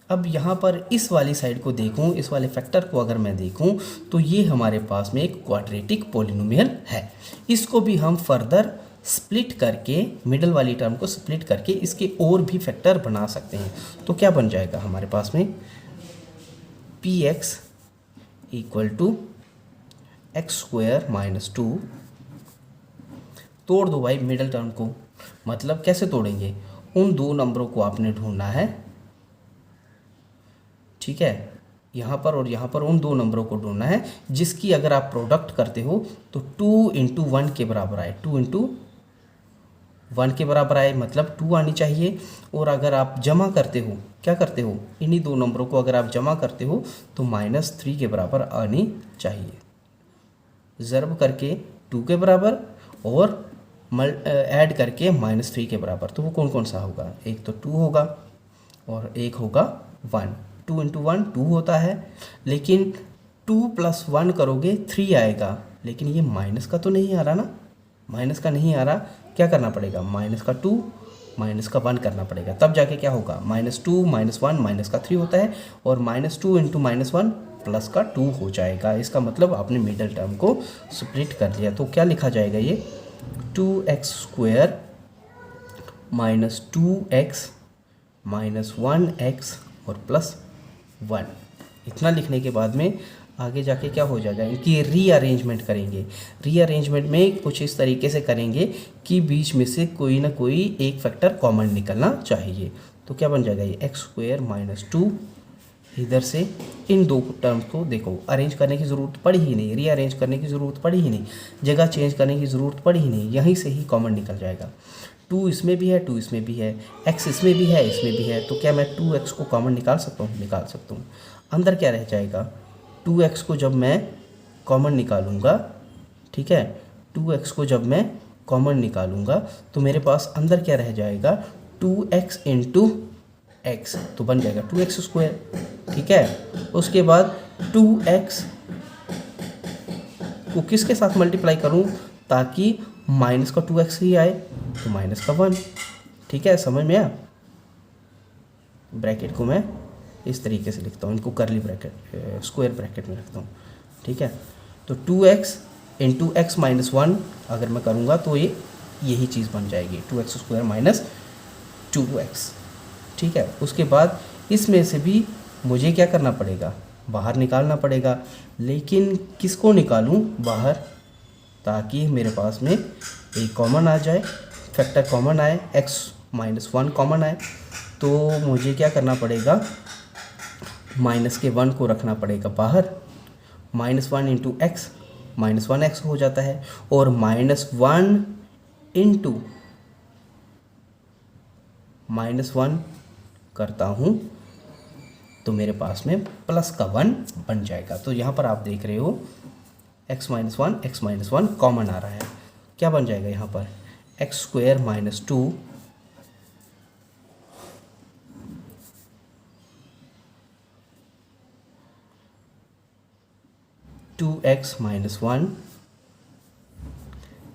अब यहाँ पर इस वाली साइड को देखूँ, इस वाले फैक्टर को अगर मैं देखूँ तो ये हमारे पास में एक क्वाड्रेटिक पॉलिनोमियल है, इसको भी हम फर्दर स्प्लिट करके, मिडल वाली टर्म को स्प्लिट करके इसके और भी फैक्टर बना सकते हैं। तो क्या बन जाएगा हमारे पास में, px equal to x² minus 2, तोड़ दो भाई मिडल टर्म को, मतलब कैसे तोड़ेंगे, उन 2 नंबरों को आपने ढूंढना है, ठीक है, यहाँ पर और यहाँ पर उन 2 नंबरों को ढूंढना है जिसकी अगर आप प्रोडक्ट करते हो तो 2 इंटू 1 के बराबर आए, 2 इंटू 1 के बराबर आए, मतलब 2 आनी चाहिए, और अगर आप जमा करते हो क्या करते हो, इन्हीं दो नंबरों को अगर आप जमा करते हो तो -3 के बराबर आनी चाहिए। ज़र्ब करके 2 के बराबर और ऐड करके -3 के बराबर, तो वो कौन कौन सा होगा, एक तो 2 होगा और एक होगा 1। 2 × 1 2 होता है, लेकिन 2 + 1 करोगे 3 आएगा, लेकिन ये माइनस का तो नहीं आ रहा ना, माइनस का नहीं आ रहा। क्या करना पड़ेगा, माइनस का 2 माइनस का 1 करना पड़ेगा, तब जाके क्या होगा, -2 -1 माइनस का 3 होता है, और -2 × -1 प्लस का 2 हो जाएगा। इसका मतलब आपने मिडल टर्म को स्प्लिट कर लिया। तो क्या लिखा जाएगा, ये 2x² -2x -1x और +1। इतना लिखने के बाद में आगे जाके क्या हो जाएगा, इनकी रीअरेंजमेंट करेंगे। रीअरेंजमेंट में कुछ इस तरीके से करेंगे कि बीच में से कोई ना कोई एक फैक्टर कॉमन निकलना चाहिए। तो क्या बन जाएगा, ये x² -2, इधर से इन दो टर्म्स को देखो, अरेंज करने की ज़रूरत पड़ी ही नहीं, रीअरेंज करने की ज़रूरत पड़ी ही नहीं, जगह चेंज करने की ज़रूरत पड़ी ही नहीं, यहीं से ही कॉमन निकल जाएगा। 2 इसमें भी है, 2 इसमें भी है, x इसमें भी है, इसमें भी है, तो क्या मैं 2x को कॉमन निकाल सकता हूँ, निकाल सकता हूँ। अंदर क्या रह जाएगा, 2x को जब मैं कॉमन निकालूंगा, ठीक है, 2x को जब मैं कॉमन निकालूंगा तो मेरे पास अंदर क्या रह जाएगा, 2x × x, तो बन जाएगा 2x², ठीक है। उसके बाद 2x को किसके साथ मल्टीप्लाई करूं ताकि माइनस का 2x ही आए, तो माइनस का 1, ठीक है, समझ में आया। ब्रैकेट को मैं इस तरीके से लिखता हूँ, इनको करली ब्रैकेट स्क्वायर ब्रैकेट में रखता हूँ, ठीक है। तो 2x × x -1 अगर मैं करूँगा तो ये यही चीज़ बन जाएगी, 2x² -2x, ठीक है। उसके बाद इसमें से भी मुझे क्या करना पड़ेगा, बाहर निकालना पड़ेगा, लेकिन किसको निकालूं बाहर, ताकि मेरे पास में एक कॉमन आ जाए, फैक्टर कॉमन आए, x -1 कॉमन आए। तो मुझे क्या करना पड़ेगा, -1 को रखना पड़ेगा बाहर, -1 × x -1x हो जाता है, और -1 × -1 करता हूँ तो मेरे पास में प्लस का 1 बन जाएगा। तो यहाँ पर आप देख रहे हो x -1 कॉमन आ रहा है, क्या बन जाएगा यहाँ पर, x² -2 2x -1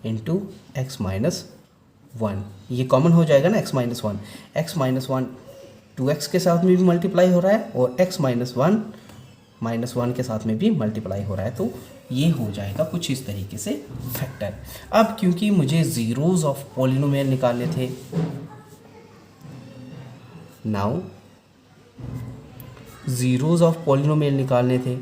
× x -1, ये कॉमन हो जाएगा ना, x -1 2x के साथ में भी मल्टीप्लाई हो रहा है और x -1 के साथ में भी मल्टीप्लाई हो रहा है, तो ये हो जाएगा कुछ इस तरीके से फैक्टर। अब क्योंकि मुझे ज़ीरोज़ ऑफ पॉलिनोमियल निकालने थे, नाउ ज़ीरोज़ ऑफ पॉलिनोमियल निकालने थे,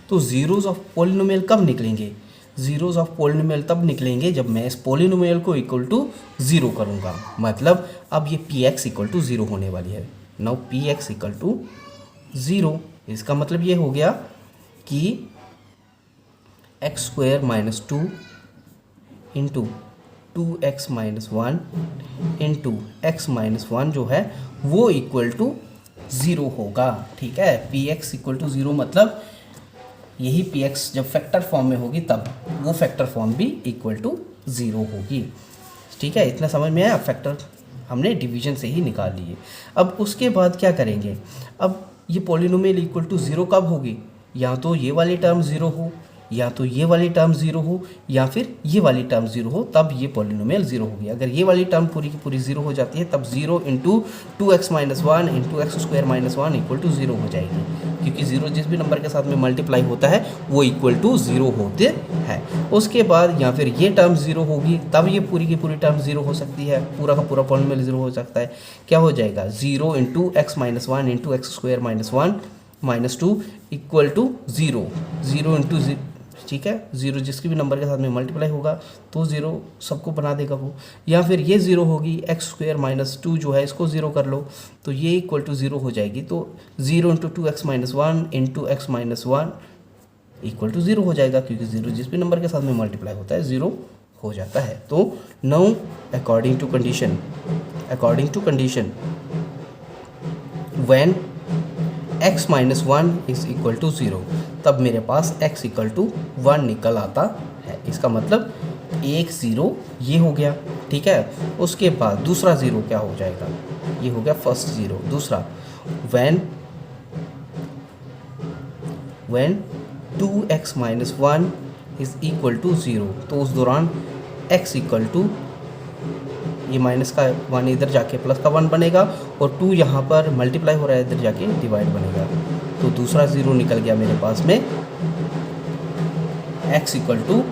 तो ज़ीरोज़ ऑफ पॉलिनोमियल कब निकलेंगे, ज़ीरोज़ ऑफ पॉलिनोमियल तब निकलेंगे जब मैं इस पॉलिनोमियल को इक्वल टू 0 करूँगा। मतलब अब ये px = 0 होने वाली है। नाउ px = 0, इसका मतलब ये हो गया कि x² -2 × 2x -1 × x -1 जो है वो इक्वल टू 0 होगा, ठीक है। px = 0 मतलब यही px जब फैक्टर फॉर्म में होगी तब वो फैक्टर फॉर्म भी इक्वल टू 0 होगी, ठीक है। इतना समझ में आया, फैक्टर हमने डिवीजन से ही निकाल लिए। अब उसके बाद क्या करेंगे, अब ये पॉलिनोमियल इक्वल टू 0 कब होगी, या तो ये वाली टर्म 0 हो, या तो ये वाली टर्म 0 हो, या फिर ये वाली टर्म 0 हो, तब ये पॉलिनोमियल 0 होगी। अगर ये वाली टर्म पूरी की पूरी 0 हो जाती है तब 0 × 2x - 1 × x² - 1 = 0 हो जाएगी, क्योंकि 0 जिस भी नंबर के साथ में मल्टीप्लाई होता है वो इक्वल टू 0 होते हैं। उसके बाद या फिर ये टर्म 0 होगी तब ये पूरी की पूरी टर्म 0 हो सकती है, पूरा का पूरा पॉलिनोमियल 0 हो सकता है। क्या हो जाएगा, 0 × x - 1 × x² - 1 -2 = 0, 0 × 0, ठीक है। 0 जिसके भी नंबर के साथ में मल्टीप्लाई होगा तो 0 सबको बना देगा वो, या फिर ये 0 होगी, x² - 2 जो है इसको 0 कर लो तो ये इक्वल टू 0 हो जाएगी। तो 0 × 2x - 1 × x - 1 इक्वल टू 0 हो जाएगा, क्योंकि 0 जिस भी नंबर के साथ में मल्टीप्लाई होता है 0 हो जाता है। तो now according to condition according to condition when x minus 1 is equal to 0, तब मेरे पास x इक्वल टू 1 निकल आता है। इसका मतलब एक ज़ीरो ये हो गया, ठीक है। उसके बाद दूसरा ज़ीरो क्या हो जाएगा, ये हो गया फर्स्ट ज़ीरो। दूसरा when 2x minus 1 is equal to 0, तो उस दौरान x इक्वल टू ये माइनस का 1 इधर जाके प्लस का 1 बनेगा और 2 यहाँ पर मल्टीप्लाई हो रहा है, इधर जाके डिवाइड बनेगा। तो दूसरा ज़ीरो निकल गया मेरे पास में x इक्वल टू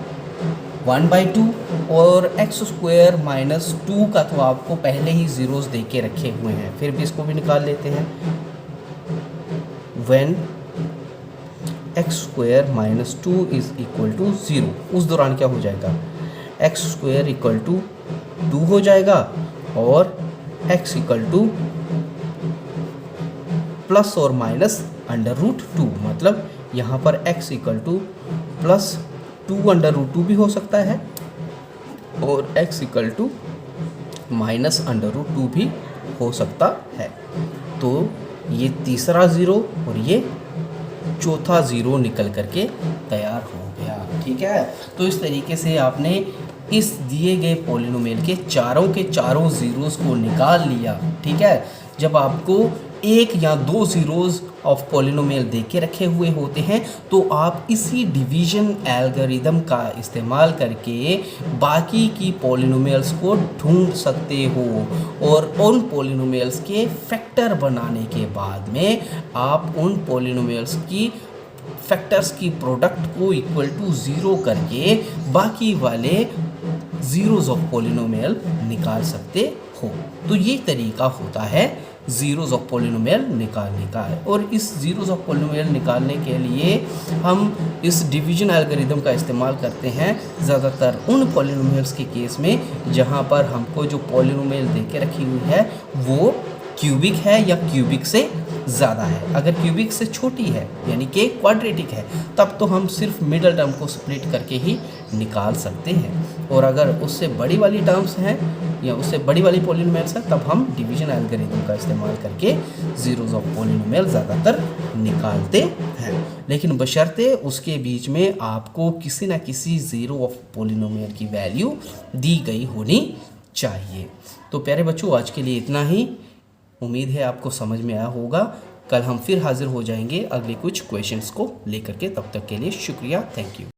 1/2 और x स्क्वायर माइनस 2 का तो आपको पहले ही ज़ीरोज़ दे के रखे हुए हैं, फिर भी इसको भी निकाल लेते हैं। When x square minus 2 is equal to 0, उस दौरान क्या हो जाएगा, x स्क्वायर इक्वल टू 2 हो जाएगा और x इक्वल टू प्लस और माइनस √2, मतलब यहाँ पर x इक्वल टू प्लस 2 भी हो सकता है और x इक्वल टू माइनस √2 भी हो सकता है। तो ये तीसरा ज़ीरो और ये चौथा ज़ीरो निकल करके तैयार हो गया, ठीक है। तो इस तरीके से आपने इस दिए गए पॉलिनोमियल के चारों ज़ीरोज़ को निकाल लिया, ठीक है। जब आपको एक या दो ज़ीरोज़ ऑफ पॉलिनोमियल दे के रखे हुए होते हैं तो आप इसी डिवीज़न एल्गोरिदम का इस्तेमाल करके बाकी की पॉलिनोमियल्स को ढूंढ सकते हो और उन पॉलिनोमियल्स के फैक्टर बनाने के बाद में आप उन पॉलिनोमियल्स की फैक्टर्स की प्रोडक्ट को इक्वल टू 0 करके बाकी वाले ज़ीरोज़ ऑफ पॉलिनोमियल निकाल सकते हो। तो ये तरीका होता है ज़ीरोज़ ऑफ पॉलिनोमियल निकालने का है। और इस ज़ीरोज़ ऑफ पॉलिनोमियल निकालने के लिए हम इस डिवीजन एल्गोरिदम का इस्तेमाल करते हैं ज़्यादातर उन पॉलिनोमियल्स के केस में जहाँ पर हमको जो पॉलिनोमियल दे के रखी हुई है वो क्यूबिक है या क्यूबिक से ज़्यादा है। अगर क्यूबिक से छोटी है यानी कि क्वाड्रेटिक है तब तो हम सिर्फ मिडल टर्म को स्प्लिट करके ही निकाल सकते हैं, और अगर उससे बड़ी वाली टर्म्स हैं या उससे बड़ी वाली पॉलिनोमियल्स है तब हम डिवीजन एल्गोरिथम का इस्तेमाल करके ज़ीरोज़ ऑफ पॉलिनोमियल ज़्यादातर निकालते हैं। लेकिन बशर्ते उसके बीच में आपको किसी ना किसी ज़ीरो ऑफ पॉलिनोमियल की वैल्यू दी गई होनी चाहिए। तो प्यारे बच्चों, आज के लिए इतना ही। उम्मीद है आपको समझ में आया होगा। कल हम फिर हाजिर हो जाएंगे अगले कुछ क्वेश्चंस को लेकर के। तब तक के लिए शुक्रिया, थैंक यू।